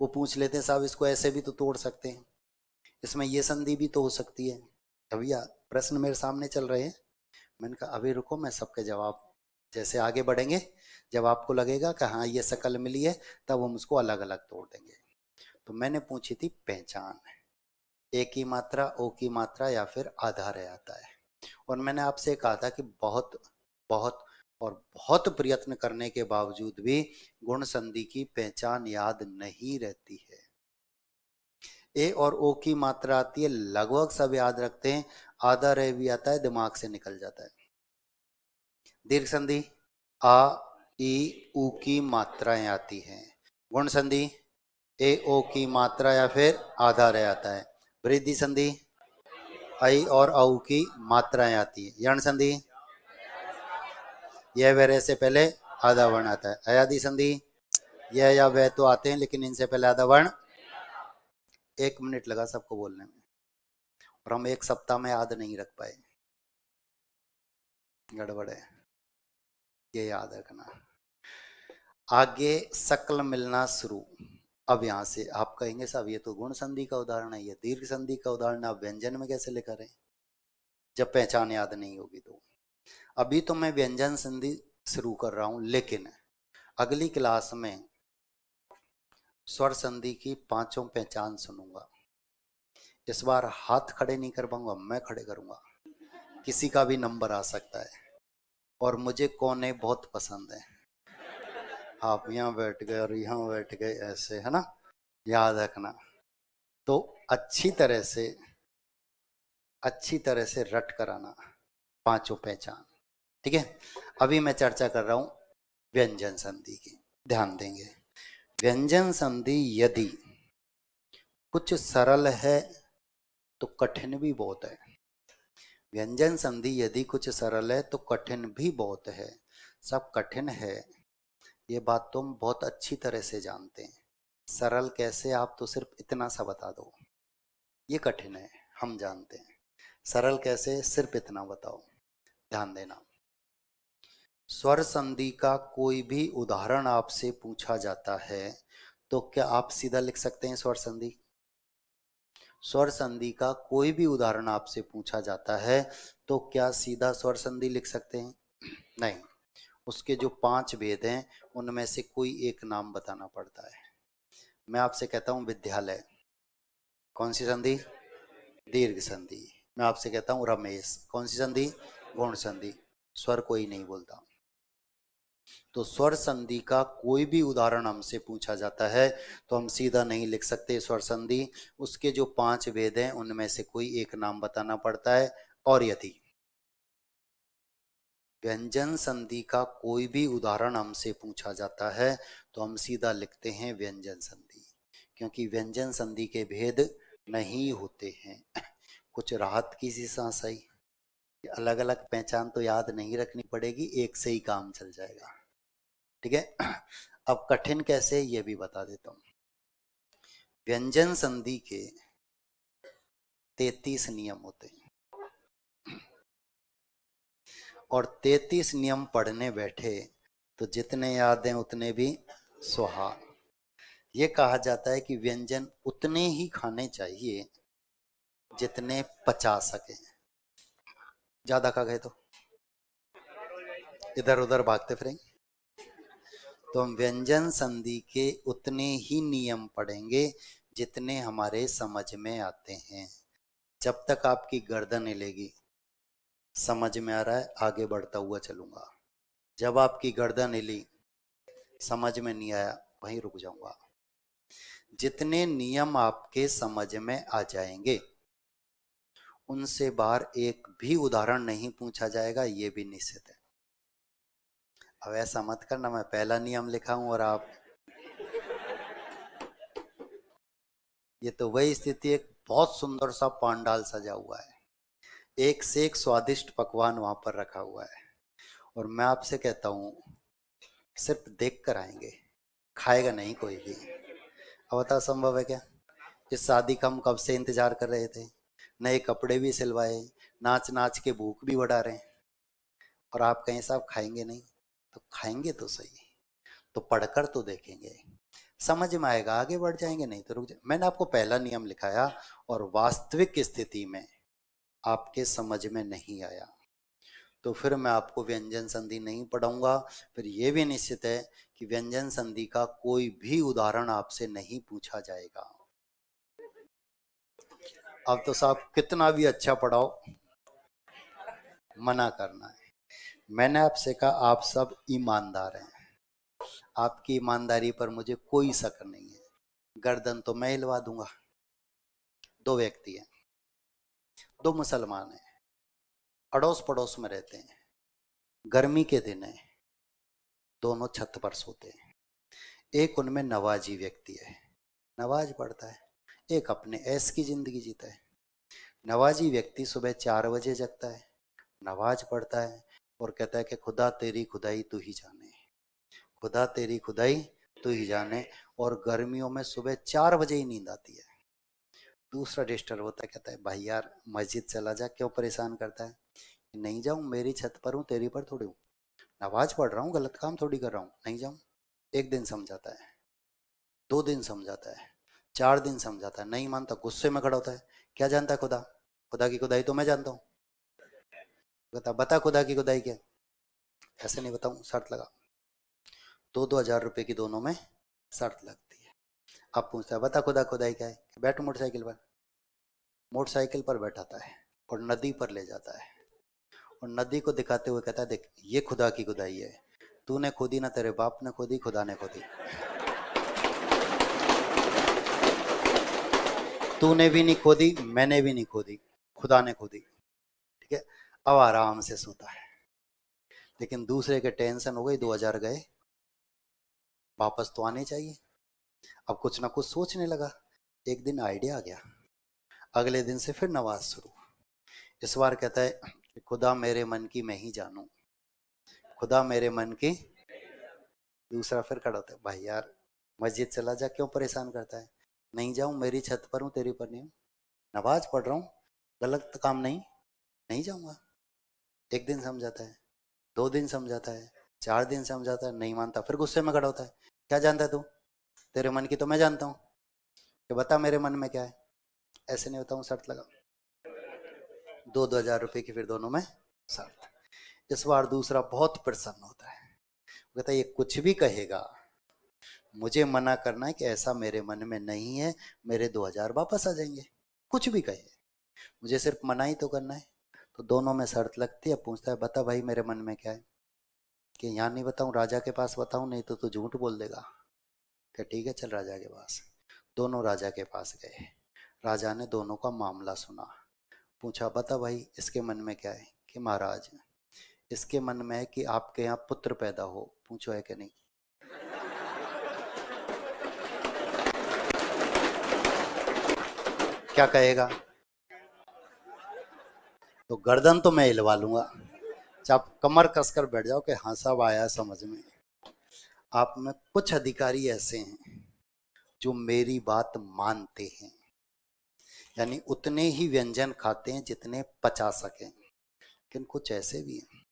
[SPEAKER 1] वो पूछ लेते हैं साहब इसको ऐसे भी तो तोड़ सकते हैं, इसमें ये संधि भी तो हो सकती है। भैया प्रश्न मेरे सामने चल रहे हैं, मैंने कहा अभी रुको, मैं सबके जवाब जैसे आगे बढ़ेंगे, जब आपको लगेगा कि हाँ ये शकल मिली है, तब हम उसको अलग अलग तोड़ देंगे। तो मैंने पूछी थी पहचान, ए की मात्रा, ओ की मात्रा या फिर आधा रह आता है। और मैंने आपसे कहा था कि बहुत बहुत और बहुत प्रयत्न करने के बावजूद भी गुण संधि की पहचान याद नहीं रहती है। ए और ओ की मात्रा आती है, लगभग सब याद रखते हैं, आधा रह भी आता है, दिमाग से निकल जाता है। दीर्घ संधि आ ई उ की मात्राएं आती हैं। गुण संधि ए ओ की मात्रा या फिर आधा रह आता है। वृद्धि संधि आई और औ की मात्राएं आती है। यण संधि यह वह से पहले आधा वर्ण आता है। अयादि संधि यह या वह तो आते हैं लेकिन इनसे पहले आधा वर्ण। 1 मिनट लगा सबको बोलने में और हम 1 सप्ताह में याद नहीं रख पाए, गड़बड़ है, ये याद रखना। आगे शकल मिलना शुरू। अब यहाँ से आप कहेंगे साहब ये तो गुण संधि का उदाहरण है, ये दीर्घ संधि का उदाहरण, आप व्यंजन में कैसे लेकर आए जब पहचान याद नहीं होगी। तो अभी तो मैं व्यंजन संधि शुरू कर रहा हूं, लेकिन अगली क्लास में स्वर संधि की 5 पहचान सुनूंगा। इस बार हाथ खड़े नहीं कर पाऊंगा, मैं खड़े करूंगा, किसी का भी नंबर आ सकता है। और मुझे कोने बहुत पसंद है, आप यहाँ बैठ गए और यहाँ बैठ गए ऐसे, है ना, याद रखना। तो अच्छी तरह से रट कराना 5 पहचान, ठीक है। अभी मैं चर्चा कर रहा हूं व्यंजन संधि की, ध्यान देंगे। व्यंजन संधि यदि कुछ सरल है तो कठिन भी बहुत है। व्यंजन संधि यदि कुछ सरल है तो कठिन भी बहुत है। सब कठिन है ये बात तुम बहुत अच्छी तरह से जानते हैं। सरल कैसे, आप तो सिर्फ इतना सा बता दो, ये कठिन है हम जानते हैं, सरल कैसे सिर्फ इतना बताओ। ध्यान देना, स्वर संधि का कोई भी उदाहरण आपसे पूछा जाता है तो क्या आप सीधा लिख सकते हैं स्वर संधि? स्वर संधि का कोई भी उदाहरण आपसे पूछा जाता है तो क्या सीधा स्वर संधि लिख सकते हैं? नहीं, उसके जो 5 भेद हैं उनमें से कोई एक नाम बताना पड़ता है। मैं आपसे कहता हूं विद्यालय, कौन सी संधि? दीर्घ संधि। मैं आपसे कहता हूं रमेश, कौन सी संधि? गुण संधि। स्वर कोई नहीं बोलता। तो स्वर संधि का कोई भी उदाहरण हमसे पूछा जाता है तो हम सीधा नहीं लिख सकते स्वर संधि, उसके जो 5 भेद हैं उनमें से कोई एक नाम बताना पड़ता है। और यदि व्यंजन संधि का कोई भी उदाहरण हमसे पूछा जाता है तो हम सीधा लिखते हैं व्यंजन संधि, क्योंकि व्यंजन संधि के भेद नहीं होते हैं। कुछ राहत की सी सांस आई, अलग अलग पहचान तो याद नहीं रखनी पड़ेगी, एक से ही काम चल जाएगा, ठीक है। अब कठिन कैसे ये भी बता देता हूं। व्यंजन संधि के 33 नियम होते हैं और 33 नियम पढ़ने बैठे तो जितने याद हैं उतने भी सुहा। ये कहा जाता है कि व्यंजन उतने ही खाने चाहिए जितने पचा सके, ज्यादा खा गए तो इधर उधर भागते फिरेंगे। तो हम व्यंजन संधि के उतने ही नियम पढ़ेंगे जितने हमारे समझ में आते हैं। जब तक आपकी गर्दन हिलेगी समझ में आ रहा है आगे बढ़ता हुआ चलूंगा, जब आपकी गर्दन हिली समझ में नहीं आया वहीं रुक जाऊंगा। जितने नियम आपके समझ में आ जाएंगे उनसे बाहर एक भी उदाहरण नहीं पूछा जाएगा, ये भी निश्चित है। अब ऐसा मत करना मैं पहला नियम लिखा हूं और आप, ये तो वही स्थिति, एक बहुत सुंदर सा पांडाल सजा हुआ है, एक से एक स्वादिष्ट पकवान वहां पर रखा हुआ है और मैं आपसे कहता हूं सिर्फ देख कर आएंगे, खाएगा नहीं कोई भी। अब बताओ संभव है क्या? इस शादी का हम कब से इंतजार कर रहे थे, नए कपड़े भी सिलवाए, नाच नाच के भूख भी बढ़ा रहे हैं, और आप कहें साहब खाएंगे नहीं। तो खाएंगे तो सही, तो पढ़कर तो देखेंगे, समझ में आएगा, आगे बढ़ जाएंगे, नहीं तो रुक जाए। मैंने आपको पहला नियम लिखाया और वास्तविक स्थिति में आपके समझ में नहीं आया तो फिर मैं आपको व्यंजन संधि नहीं पढ़ाऊंगा। फिर यह भी निश्चित है कि व्यंजन संधि का कोई भी उदाहरण आपसे नहीं पूछा जाएगा। अब तो साहब कितना भी अच्छा पढ़ाओ, मना करना है। मैंने आपसे कहा आप सब ईमानदार हैं, आपकी ईमानदारी पर मुझे कोई शक नहीं है, गर्दन तो मैं हिलवा दूंगा। दो व्यक्ति हैं, दो मुसलमान हैं, अड़ोस पड़ोस में रहते हैं, गर्मी के दिन है, दोनों छत पर सोते हैं। एक उनमें नवाजी व्यक्ति है, नमाज पढ़ता है, एक अपने ऐश की जिंदगी जीता है। नवाजी व्यक्ति सुबह 4 बजे जगता है, नमाज पढ़ता है और कहता है कि खुदा तेरी खुदाई तू ही जाने, खुदा तेरी खुदाई तू ही जाने, और गर्मियों में सुबह 4 बजे ही नींद आती है। दूसरा डिस्टर्ब होता है, कहता है भाई यार मस्जिद चला जा, क्यों परेशान करता है। नहीं जाऊं, मेरी छत पर हूँ, तेरी पर थोड़ी हूँ, नमाज पढ़ रहा हूँ, गलत काम थोड़ी कर रहा हूँ, नहीं जाऊं। एक दिन समझाता है, 2 दिन समझाता है, 4 दिन समझाता है, नहीं मानता, गुस्से में खड़ा होता है। क्या जानता है खुदा, खुदा की खुदाई तो मैं जानता हूँ, बता खुदा की खुदाई क्या। ऐसे नहीं बताऊं, शर्त लगा, 2-2 हजार रुपए की दोनों में शर्त लगती है। अब पूछता है बता खुदा खुदाई क्या है, बैठो मोटरसाइकिल पर, मोटरसाइकिल पर बैठाता है और नदी पर ले जाता है, और नदी को दिखाते हुए कहता है देख ये खुदा की खुदाई है, तूने खोदी ना, तेरे बाप ने खोदी, खुदा ने खोदी, तूने भी नहीं खोदी, मैंने भी नहीं खोदी, खुदा ने खोदी। ठीक है, अब आराम से सोता है। लेकिन दूसरे के टेंशन हो गई, 2000 गए, वापस तो आने चाहिए। अब कुछ ना कुछ सोचने लगा, एक दिन आइडिया आ गया, अगले दिन से फिर नमाज शुरू। इस बार कहता है कि खुदा मेरे मन की मैं ही जानूं, खुदा मेरे मन की। दूसरा फिर खड़ा होता है, भाई यार मस्जिद चला जा, क्यों परेशान करता है। नहीं जाऊं, मेरी छत पर हूँ, तेरी पर नहीं हूँ, नमाज पढ़ रहा हूँ, गलत काम नहीं, नहीं जाऊंगा। एक दिन समझाता है, 2 दिन समझाता है, 4 दिन समझाता है, नहीं मानता, फिर गुस्से में खड़ा होता है। क्या जानता है तू, तेरे मन की तो मैं जानता हूँ, कि बता मेरे मन में क्या है। ऐसे नहीं बताऊँ, शर्त लगा, 2-2 हजार रुपए की फिर दोनों में शर्त। इस बार दूसरा बहुत प्रसन्न होता है, कहता है ये कुछ भी कहेगा, मुझे मना करना है कि ऐसा मेरे मन में नहीं है, मेरे 2 हजार वापस आ जाएंगे, कुछ भी कहे, मुझे सिर्फ मना ही तो करना है। तो दोनों में शर्त लगती है। पूछता है बता भाई मेरे मन में क्या है, कि यहाँ नहीं बताऊँ, राजा के पास बताऊँ, नहीं तो तू झूठ बोल देगा। क्या ठीक है चल राजा के पास। दोनों राजा के पास गए, राजा ने दोनों का मामला सुना, पूछा बता भाई इसके मन में क्या है, कि महाराज इसके मन में है कि आपके यहाँ पुत्र पैदा हो, पूछो है कि नहीं। क्या कहेगा, तो गर्दन तो मैं हिलवा लूंगा, आप कमर कसकर बैठ जाओ कि हाँ साहब आया समझ में। आप में कुछ अधिकारी ऐसे हैं जो मेरी बात मानते हैं, यानी उतने ही व्यंजन खाते हैं जितने पचा सकें। लेकिन कुछ ऐसे भी हैं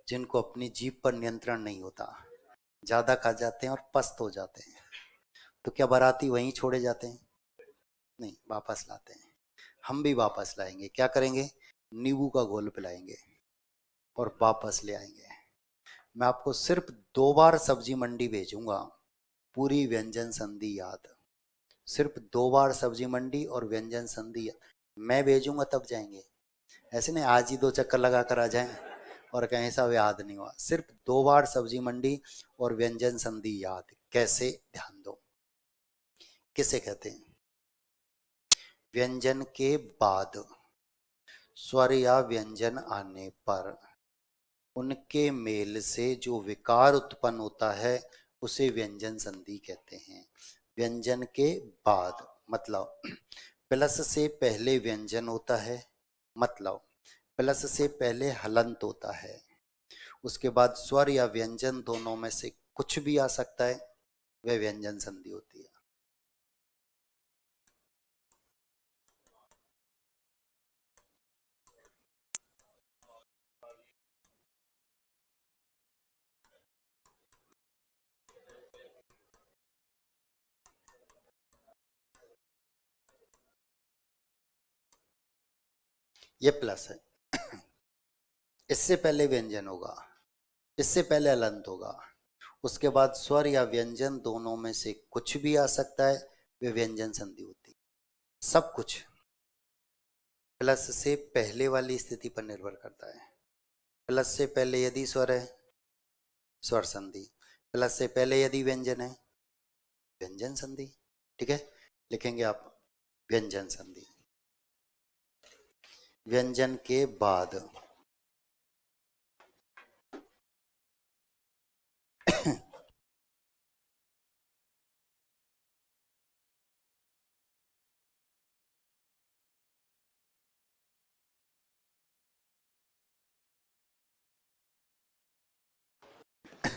[SPEAKER 1] जिनको अपनी जीभ पर नियंत्रण नहीं होता, ज्यादा खा जाते हैं और पस्त हो जाते हैं। तो क्या बाराती वहीं छोड़े जाते हैं, नहीं, वापस लाते हैं। हम भी वापस लाएंगे, क्या करेंगे, नींबू का घोल पिलाएंगे और वापस ले आएंगे। मैं आपको सिर्फ 2 बार सब्जी मंडी भेजूंगा, पूरी व्यंजन संधि याद, सिर्फ 2 बार सब्जी मंडी और व्यंजन संधि मैं भेजूंगा तब जाएंगे। ऐसे नहीं आज ही 2 चक्कर लगा कर आ जाएं और कहीं सब याद नहीं हुआ। सिर्फ 2 बार सब्जी मंडी और व्यंजन संधि याद। कैसे, ध्यान दो, किसे कहते हैं, व्यंजन के बाद स्वर या व्यंजन आने पर उनके मेल से जो विकार उत्पन्न होता है उसे व्यंजन संधि कहते हैं। व्यंजन के बाद मतलब प्लस से पहले व्यंजन होता है, मतलब प्लस से पहले हलंत होता है, उसके बाद स्वर या व्यंजन दोनों में से कुछ भी आ सकता है, वह व्यंजन संधि होती है। ये प्लस है। इससे पहले व्यंजन होगा, इससे पहले अलंत होगा, उसके बाद स्वर या व्यंजन दोनों में से कुछ भी आ सकता है, वे व्यंजन संधि होती है। सब कुछ प्लस से पहले वाली स्थिति पर निर्भर करता है। प्लस से पहले यदि स्वर है, स्वर संधि। प्लस से पहले यदि व्यंजन है, व्यंजन संधि। ठीक है, लिखेंगे आप व्यंजन संधि। व्यंजन के बाद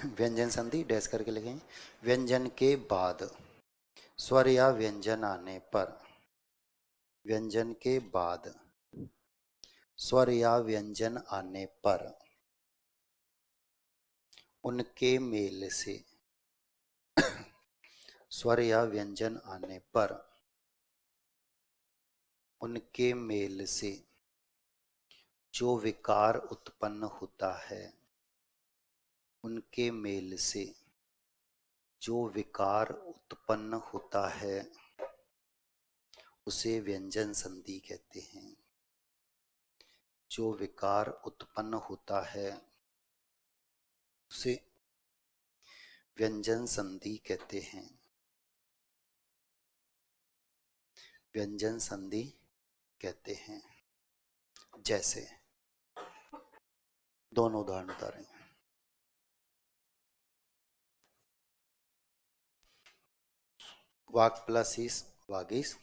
[SPEAKER 1] व्यंजन संधि डैश करके लिखेंगे। व्यंजन के बाद स्वर या व्यंजन आने पर, व्यंजन के बाद स्वर या व्यंजन आने पर उनके मेल से, स्वर या व्यंजन आने पर उनके मेल से जो विकार उत्पन्न होता है, उनके मेल से जो विकार उत्पन्न होता है उसे व्यंजन संधि कहते हैं। जो विकार उत्पन्न होता है उसे व्यंजन संधि कहते हैं। व्यंजन संधि कहते हैं। जैसे दोनों उदाहरण उतारें। वाक प्लस ईस वागीस,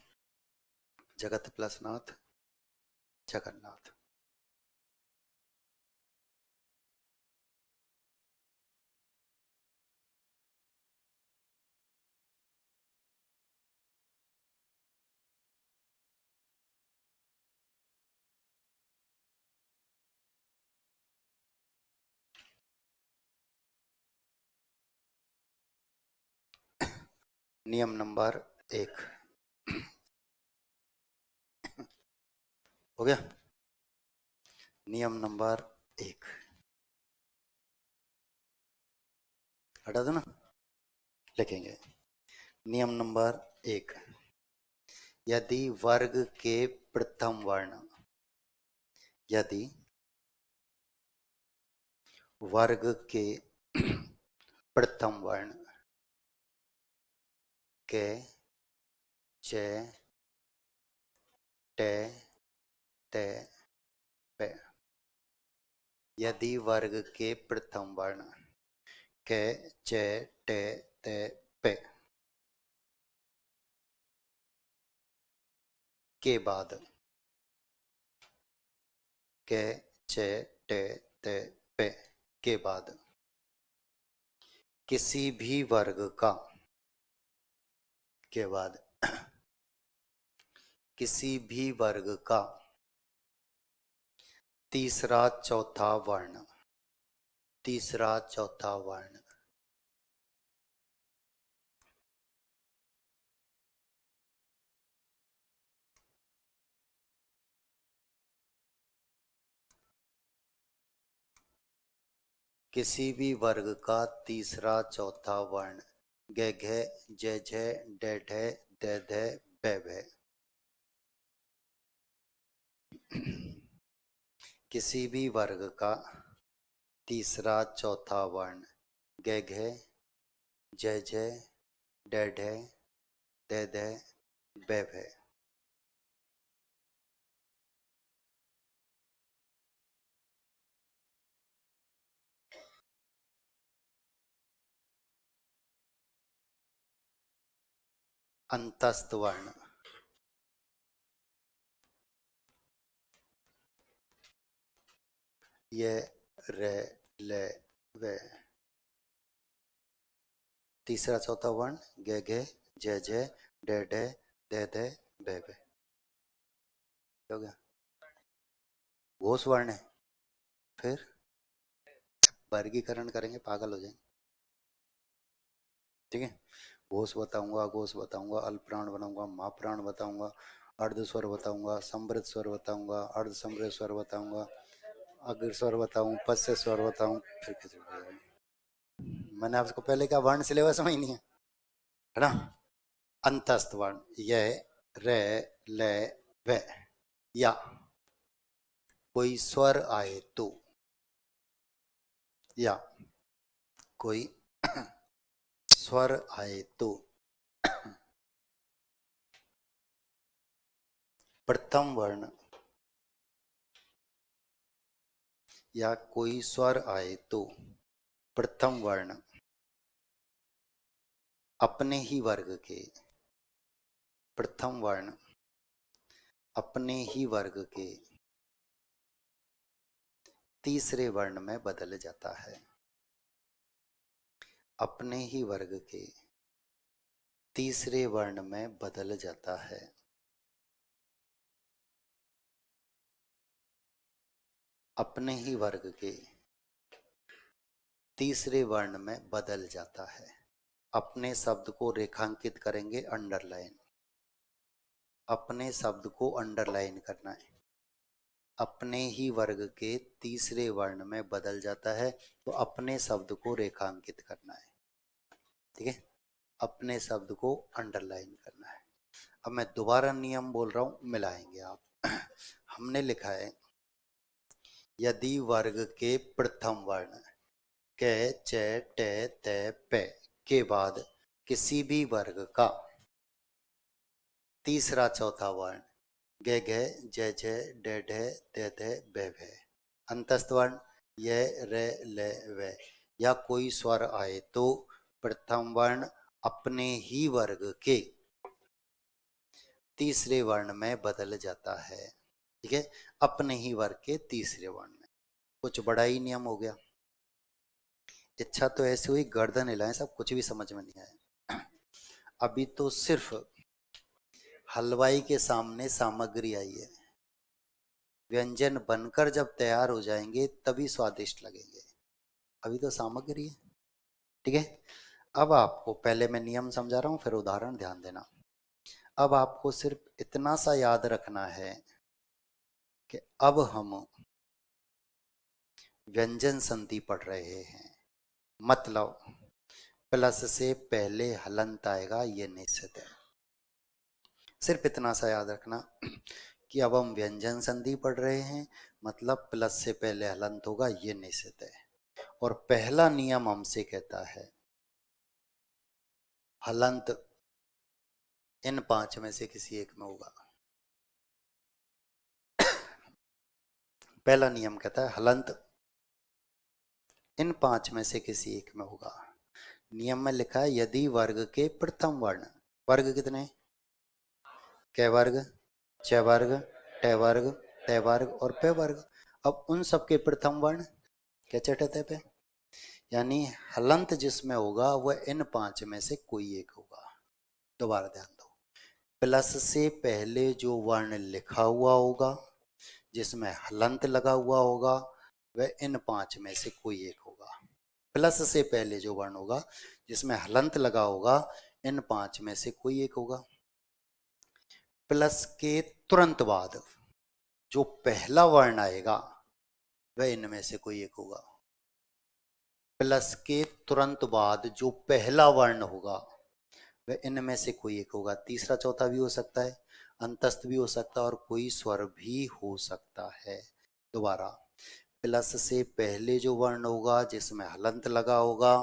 [SPEAKER 1] जगत प्लस नाथ जगन्नाथ। नियम नंबर 1 हो गया। नियम नंबर 1 हटा दो ना, लिखेंगे नियम नंबर 1। यदि वर्ग के प्रथम वर्ण, यदि वर्ग के प्रथम वर्ण के च टे ते पे, यदि वर्ग के प्रथम वर्ण के च टे ते पे के बाद, के च टे ते पे के बाद किसी भी वर्ग का, के बाद किसी भी वर्ग का तीसरा चौथा वर्ण, तीसरा चौथा वर्ण किसी भी वर्ग का तीसरा चौथा वर्ण गे घे जे झे डे ढे दे धे बे भे, किसी भी वर्ग का तीसरा चौथा वर्ण गे घे जे झे डे ढे दे धे बे भे अंतस्थ वर्ण, ये रे ले वे, तीसरा चौथा वर्ण गे घे जे झे डे ढे दे धे बे भे हो गया। घोष वर्ण है, फिर वर्गीकरण करेंगे पागल हो जाएंगे। ठीक है, घोष बताऊंगा, घोष बताऊंगा, अल्पप्राण बनाऊंगा, महाप्राण बताऊंगा, अर्ध स्वर बताऊंगा, समृद्ध स्वर बताऊंगा, अर्ध समृद्ध स्वर बताऊंगा, अग्र स्वर बताऊं, पश्य स्वर बताऊं, फिर खिचड़ी हो जाएगी। मैंने आपको पहले क्या वर्ण सिलेबस में ही नहीं है ना। अंतस्थ वर्ण य रे ले वे, या कोई स्वर आए तो, या कोई स्वर आए तो प्रथम वर्ण, या कोई स्वर आए तो प्रथम वर्ण अपने ही वर्ग के, प्रथम वर्ण अपने ही वर्ग के तीसरे वर्ण में बदल जाता है। अपने ही वर्ग के तीसरे वर्ण में बदल जाता है। अपने ही वर्ग के तीसरे वर्ण में बदल जाता है। अपने शब्द को रेखांकित करेंगे, अंडरलाइन। अपने शब्द को अंडरलाइन करना है। अपने ही वर्ग के तीसरे वर्ण में बदल जाता है, तो अपने शब्द को रेखांकित करना है। ठीक है, अपने शब्द को अंडरलाइन करना है। अब मैं दोबारा नियम बोल रहा हूं, मिलाएंगे आप। हमने लिखा है यदि वर्ग के प्रथम वर्ण क च ट त प के बाद किसी भी वर्ग का तीसरा चौथा वर्ण ग घ ज झ ड ढ द ध ब भ, अंतस्थ वर्ण य र ल व, या कोई स्वर आए तो प्रथम वर्ण अपने ही वर्ग के तीसरे वर्ण में बदल जाता है। ठीक है, अपने ही वर्ग के तीसरे वर्ण में। कुछ बड़ा ही नियम हो गया। इच्छा तो ऐसी हुई गर्दन हिलाएं, सब कुछ भी समझ में नहीं आया। अभी तो सिर्फ हलवाई के सामने सामग्री आई है, व्यंजन बनकर जब तैयार हो जाएंगे तभी स्वादिष्ट लगेंगे। अभी तो सामग्री है। ठीक है, अब आपको पहले मैं नियम समझा रहा हूं, फिर उदाहरण ध्यान देना। अब आपको सिर्फ इतना सा याद रखना है कि अब हम व्यंजन संधि पढ़ रहे हैं, मतलब प्लस से पहले हलंत आएगा, ये निश्चित है। सिर्फ इतना सा याद रखना कि अब हम व्यंजन संधि पढ़ रहे हैं, मतलब प्लस से पहले हलंत होगा, ये निश्चित है। और पहला नियम हमसे कहता है हलंत इन पांच में से किसी एक में होगा। पहला नियम कहता है हलंत इन पांच में से किसी एक में होगा। नियम में लिखा है यदि वर्ग के प्रथम वर्ण, वर्ग कितने, क वर्ग, च वर्ग, ट वर्ग, त वर्ग और प वर्ग। अब उन सबके प्रथम वर्ण क्या चटते पे, यानी हलंत जिसमें होगा वह इन पांच में से कोई एक होगा। दोबारा ध्यान दो, प्लस से पहले जो वर्ण लिखा हुआ होगा जिसमें हलंत लगा हुआ होगा वह इन पांच में से कोई एक होगा। प्लस से पहले जो वर्ण होगा जिसमें हलंत लगा होगा इन पांच में से कोई एक होगा। प्लस के तुरंत बाद जो पहला वर्ण आएगा वह इनमें से कोई एक होगा। प्लस के तुरंत बाद जो पहला वर्ण होगा वह इनमें से कोई एक होगा। तीसरा चौथा भी हो सकता है, अंतस्थ भी हो सकता है और कोई स्वर भी हो सकता है। दोबारा, प्लस से पहले जो वर्ण होगा जिसमें हलंत लगा होगा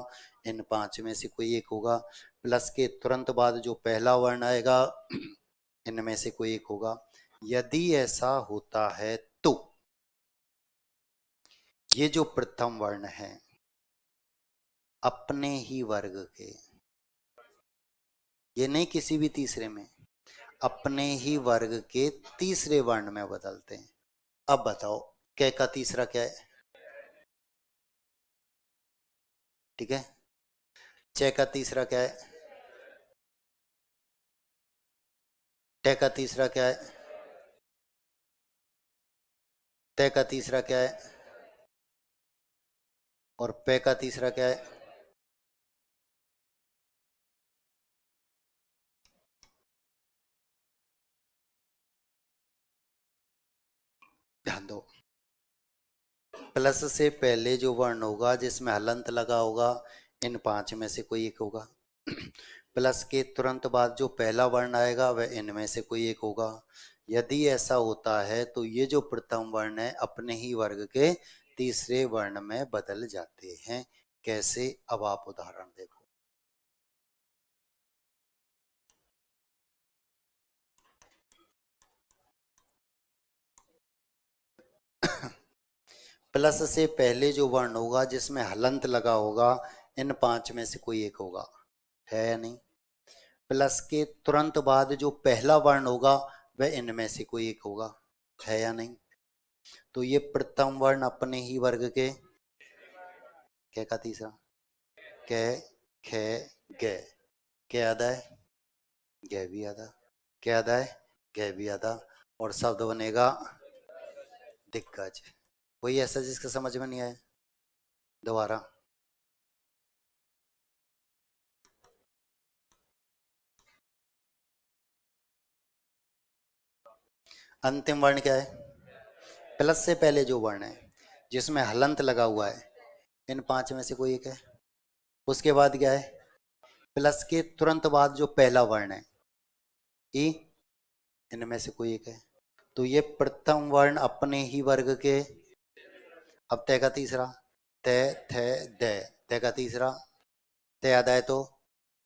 [SPEAKER 1] इन पांच में से कोई एक होगा। प्लस के तुरंत बाद जो पहला वर्ण आएगा इनमें से कोई एक होगा। यदि ऐसा होता है तो ये जो प्रथम वर्ण है अपने ही वर्ग के, ये नहीं किसी भी तीसरे में, अपने ही वर्ग के तीसरे वर्ण में बदलते हैं। अब बताओ क का तीसरा क्या है, ठीक है। च का तीसरा क्या है, ट का तीसरा क्या है, त का तीसरा क्या है और प का तीसरा क्या है। ध्यान दो, प्लस से पहले जो वर्ण होगा जिसमें हलंत लगा होगा इन 5 में से कोई एक होगा। प्लस के तुरंत बाद जो पहला वर्ण आएगा वह इनमें से कोई एक होगा। यदि ऐसा होता है तो ये जो प्रथम वर्ण है अपने ही वर्ग के तीसरे वर्ण में बदल जाते हैं। कैसे? अब आप उदाहरण देखो। प्लस से पहले जो वर्ण होगा जिसमें हलंत लगा होगा इन 5 में से कोई एक होगा, है या नहीं? प्लस के तुरंत बाद जो पहला वर्ण होगा वह इनमें से कोई एक होगा, है या नहीं? तो ये प्रथम वर्ण अपने ही वर्ग के कै का तीसरा कै खे गे, क्या आधा है? गे भी आधा। क्या आधा है? गे भी आधा। और शब्द बनेगा दिग्गज। कोई ऐसा जिसका समझ में नहीं आया? दोबारा। अंतिम वर्ण क्या है? प्लस से पहले जो वर्ण है जिसमें हलंत लगा हुआ है इन 5 में से कोई एक है। उसके बाद क्या है? प्लस के तुरंत बाद जो पहला वर्ण है ई, इनमें से कोई एक है। तो ये प्रथम वर्ण अपने ही वर्ग के, अब तय का तीसरा तय थे दे, तय का तीसरा तय आधा है तो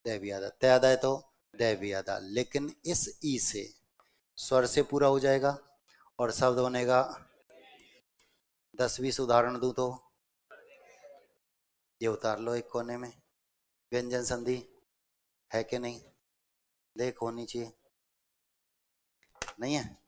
[SPEAKER 1] दय भी आधा, तय आधा है तो दय भी आधा। लेकिन इस ई से स्वर से पूरा हो जाएगा और शब्द बनेगा 10-20 उदाहरण दूं तो ये उतार लो एक कोने में। व्यंजन संधि है कि नहीं? देख होनी चाहिए, नहीं है?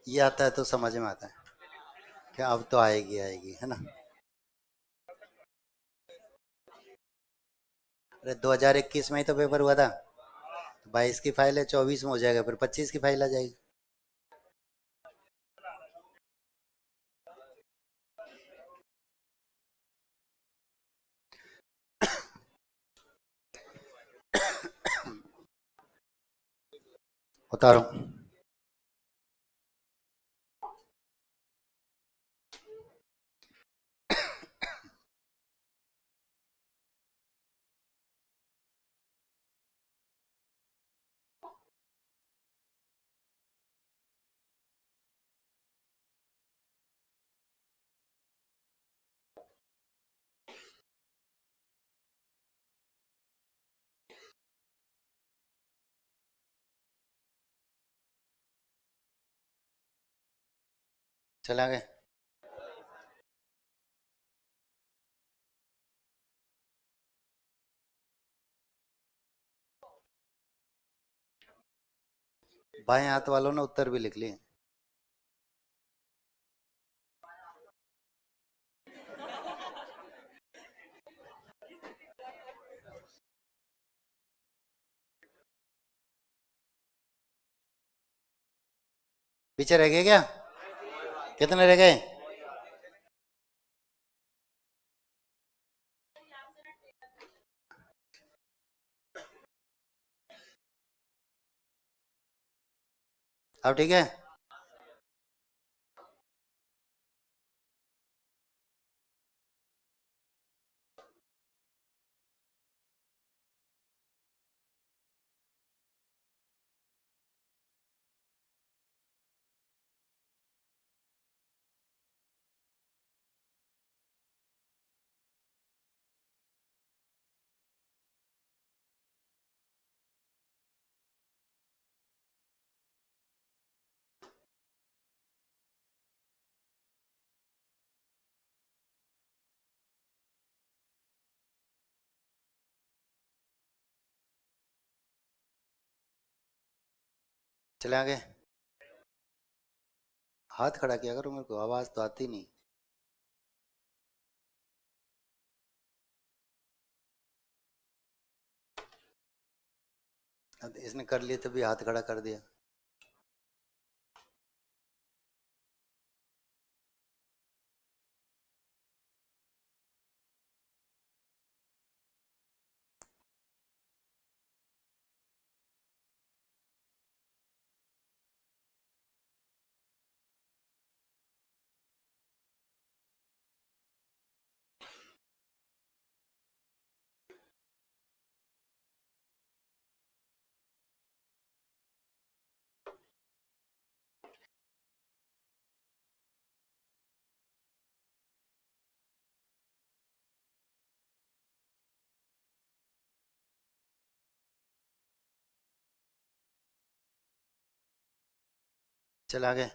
[SPEAKER 1] ये आता है तो समझ में आता है कि अब तो आएगी आएगी, है ना। अरे 2021 में ही तो पेपर हुआ था, 22 की फाइल है, 24 में हो जाएगा, फिर 25 की फाइल आ जाएगी। बता रहा हूँ। चला गए। बाएं हाथ वालों ने उत्तर भी लिख लिए। पीछे रह गए क्या? कितने रह गए? अब ठीक है। चले आगे। हाथ खड़ा किया करो, मेरे को आवाज तो आती नहीं। अब इसने कर लिए तभी हाथ खड़ा कर दिया। चल आगे।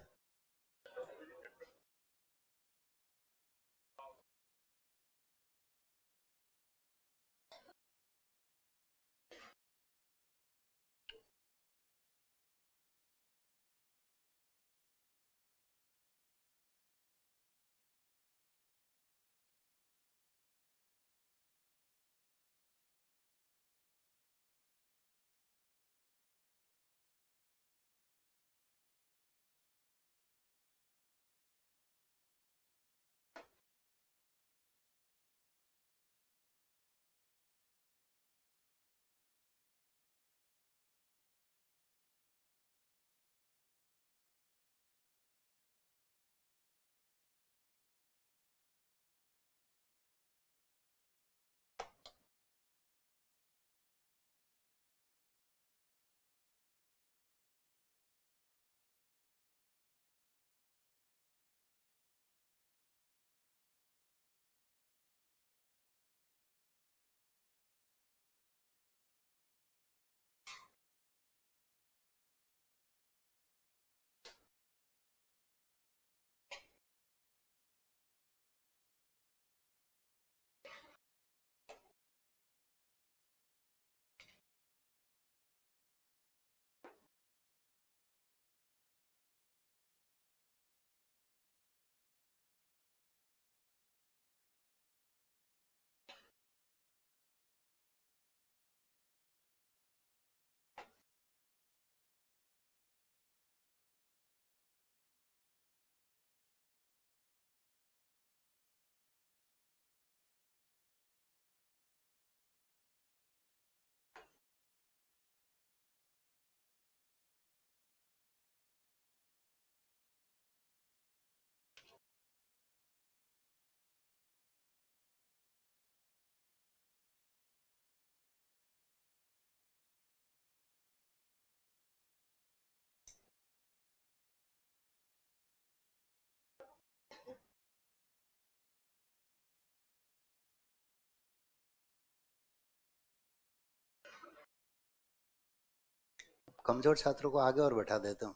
[SPEAKER 1] कमजोर छात्रों को आगे और बैठा देता हूँ।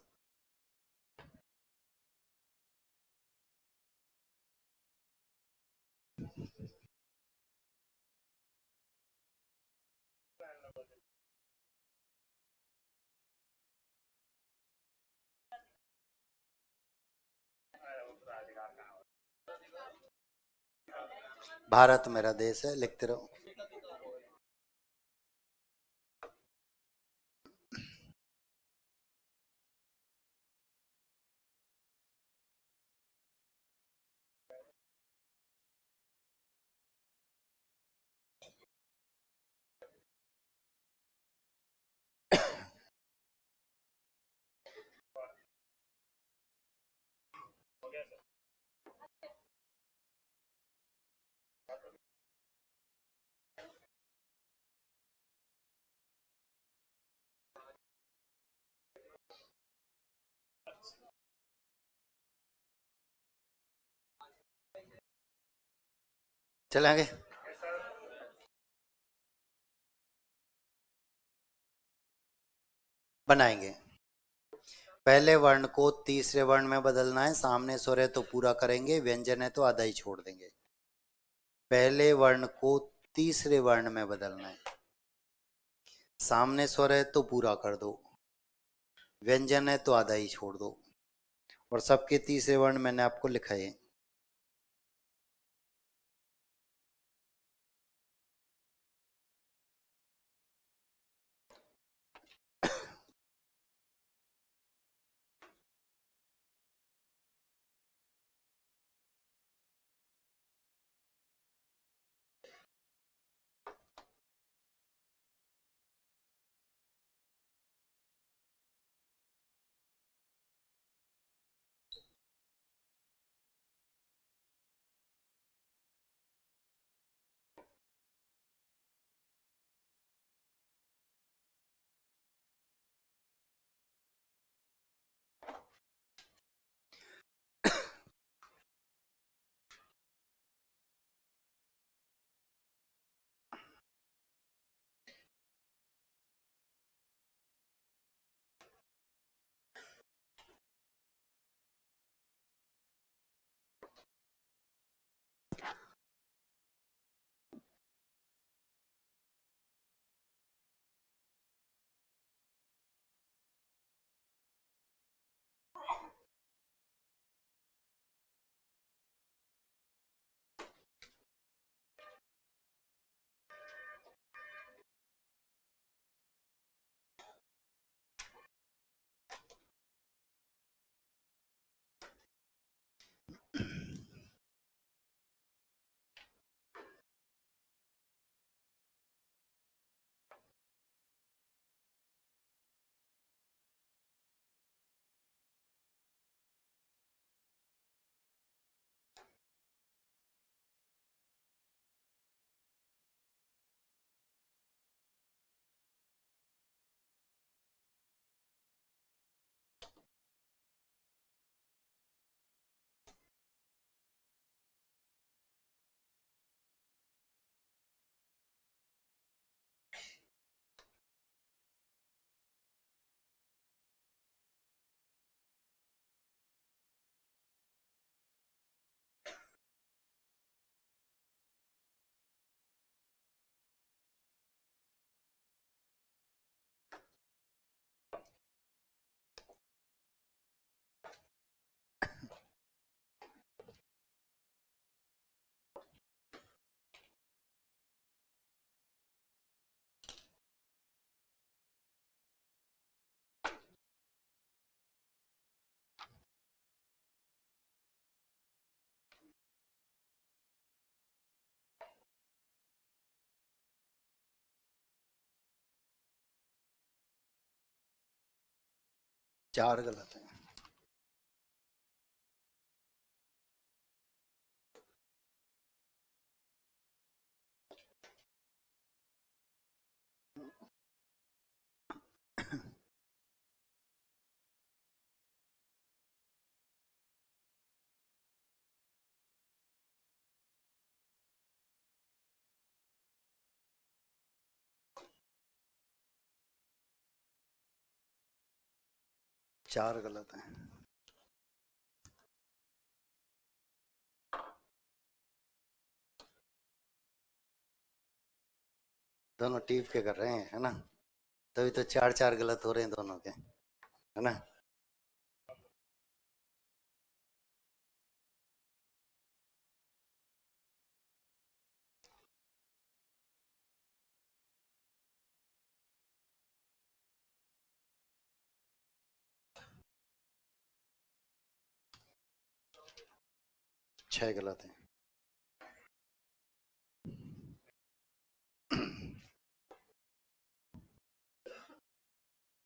[SPEAKER 1] भारत मेरा देश है, लिखते रहो। चले आगे। बनाएंगे। पहले वर्ण को तीसरे वर्ण में बदलना है। सामने स्वर है तो पूरा करेंगे, व्यंजन है तो आधा ही छोड़ देंगे। पहले वर्ण को तीसरे वर्ण में बदलना है। सामने स्वर है तो पूरा कर दो, व्यंजन है तो आधा ही छोड़ दो। और सबके तीसरे वर्ण मैंने आपको लिखा है। चार गलत है। 4 गलत है। दोनों टीप के कर रहे हैं, है ना, तभी तो 4-4 गलत हो रहे हैं दोनों के, है ना। छह गलत है।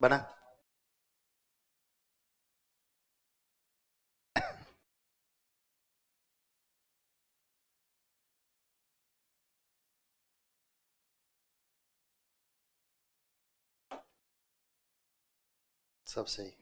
[SPEAKER 1] बना। सब सही।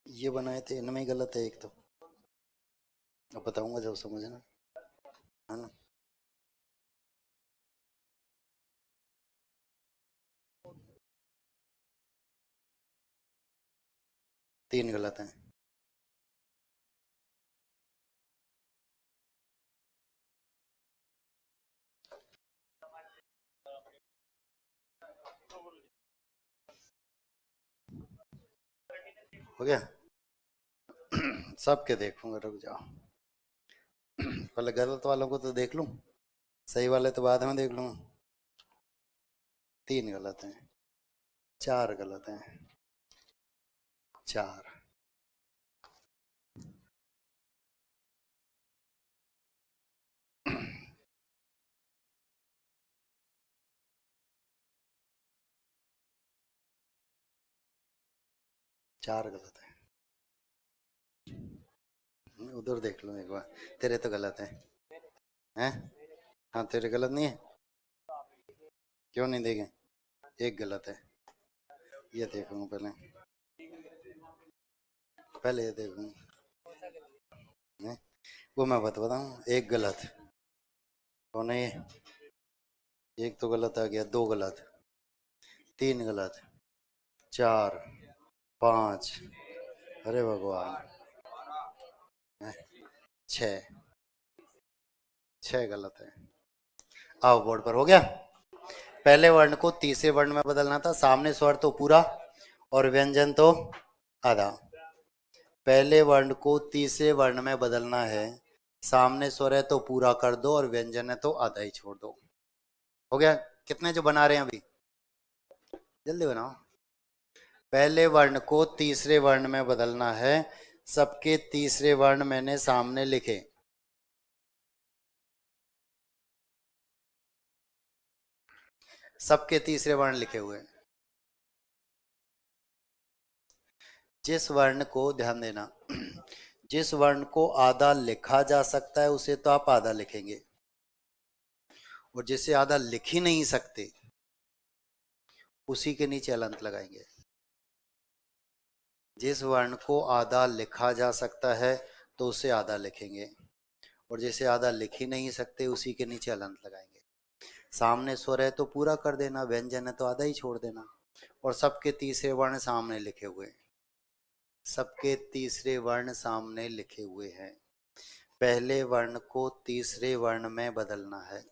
[SPEAKER 1] ये बनाए थे, इनमें ही गलत है एक तो, अब बताऊंगा जब समझना, है ना। तीन गलत हैं। हो गया। सबके देखूंगा, रुक जाओ, पहले गलत वालों को तो देख लूं, सही वाले तो बाद में देख लूंगा। 3 गलत हैं, 4 गलत हैं, 4। चार गलत है। उधर देख लो एक बार, तेरे तो गलत है, हैं? हाँ तेरे गलत नहीं है, क्यों नहीं देखे? एक गलत है, ये देखूंगा पहले, पहले ये देखूंगा, वो मैं बताऊँ। एक गलत कौन है ये? एक तो गलत आ गया, 2 गलत, 3 गलत, 4, 5, अरे भगवान, 6, 6 गलत है। आओ बोर्ड पर, हो गया। पहले वर्ण को तीसरे वर्ण में बदलना था, सामने स्वर तो पूरा और व्यंजन तो आधा। पहले वर्ण को तीसरे वर्ण में बदलना है, सामने स्वर है तो पूरा कर दो और व्यंजन है तो आधा ही छोड़ दो। हो गया। कितने जो बना रहे हैं अभी, जल्दी बनाओ। पहले वर्ण को तीसरे वर्ण में बदलना है, सबके तीसरे वर्ण मैंने सामने लिखे। सबके तीसरे वर्ण लिखे हुए। जिस वर्ण को, ध्यान देना, जिस वर्ण को आधा लिखा जा सकता है उसे तो आप आधा लिखेंगे, और जिसे आधा लिख ही नहीं सकते उसी के नीचे अलंत लगाएंगे। जिस वर्ण को आधा लिखा जा सकता है तो उसे आधा लिखेंगे, और जिसे आधा लिख ही नहीं सकते उसी के नीचे अलंत लगाएंगे। सामने स्वर है तो पूरा कर देना, व्यंजन है तो आधा ही छोड़ देना। और सबके तीसरे वर्ण सामने लिखे हुए, सबके तीसरे वर्ण सामने लिखे हुए हैं। पहले वर्ण को तीसरे वर्ण में बदलना है,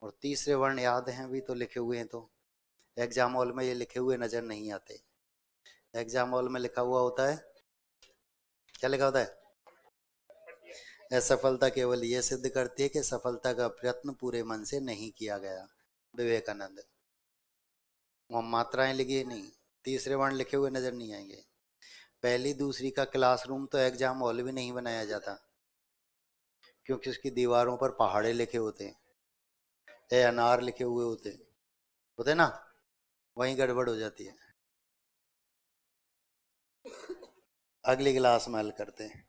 [SPEAKER 1] और तीसरे वर्ण याद हैं भी तो लिखे हुए हैं, तो एग्जाम हॉल में ये लिखे हुए नजर नहीं आते। एग्जाम हॉल में लिखा हुआ होता है, क्या लिखा होता है? असफलता केवल यह सिद्ध करती है कि सफलता का प्रयत्न पूरे मन से नहीं किया गया। विवेकानंद। वहाँ मात्राएं लिखी नहीं, तीसरे वर्ण लिखे हुए नजर नहीं आएंगे। पहली दूसरी का क्लासरूम तो एग्जाम हॉल भी नहीं बनाया जाता, क्योंकि उसकी दीवारों पर पहाड़े लिखे होते हैं, ए अनार लिखे हुए होते ना, वहीं गड़बड़ हो जाती है। अगली क्लास में हल करते हैं।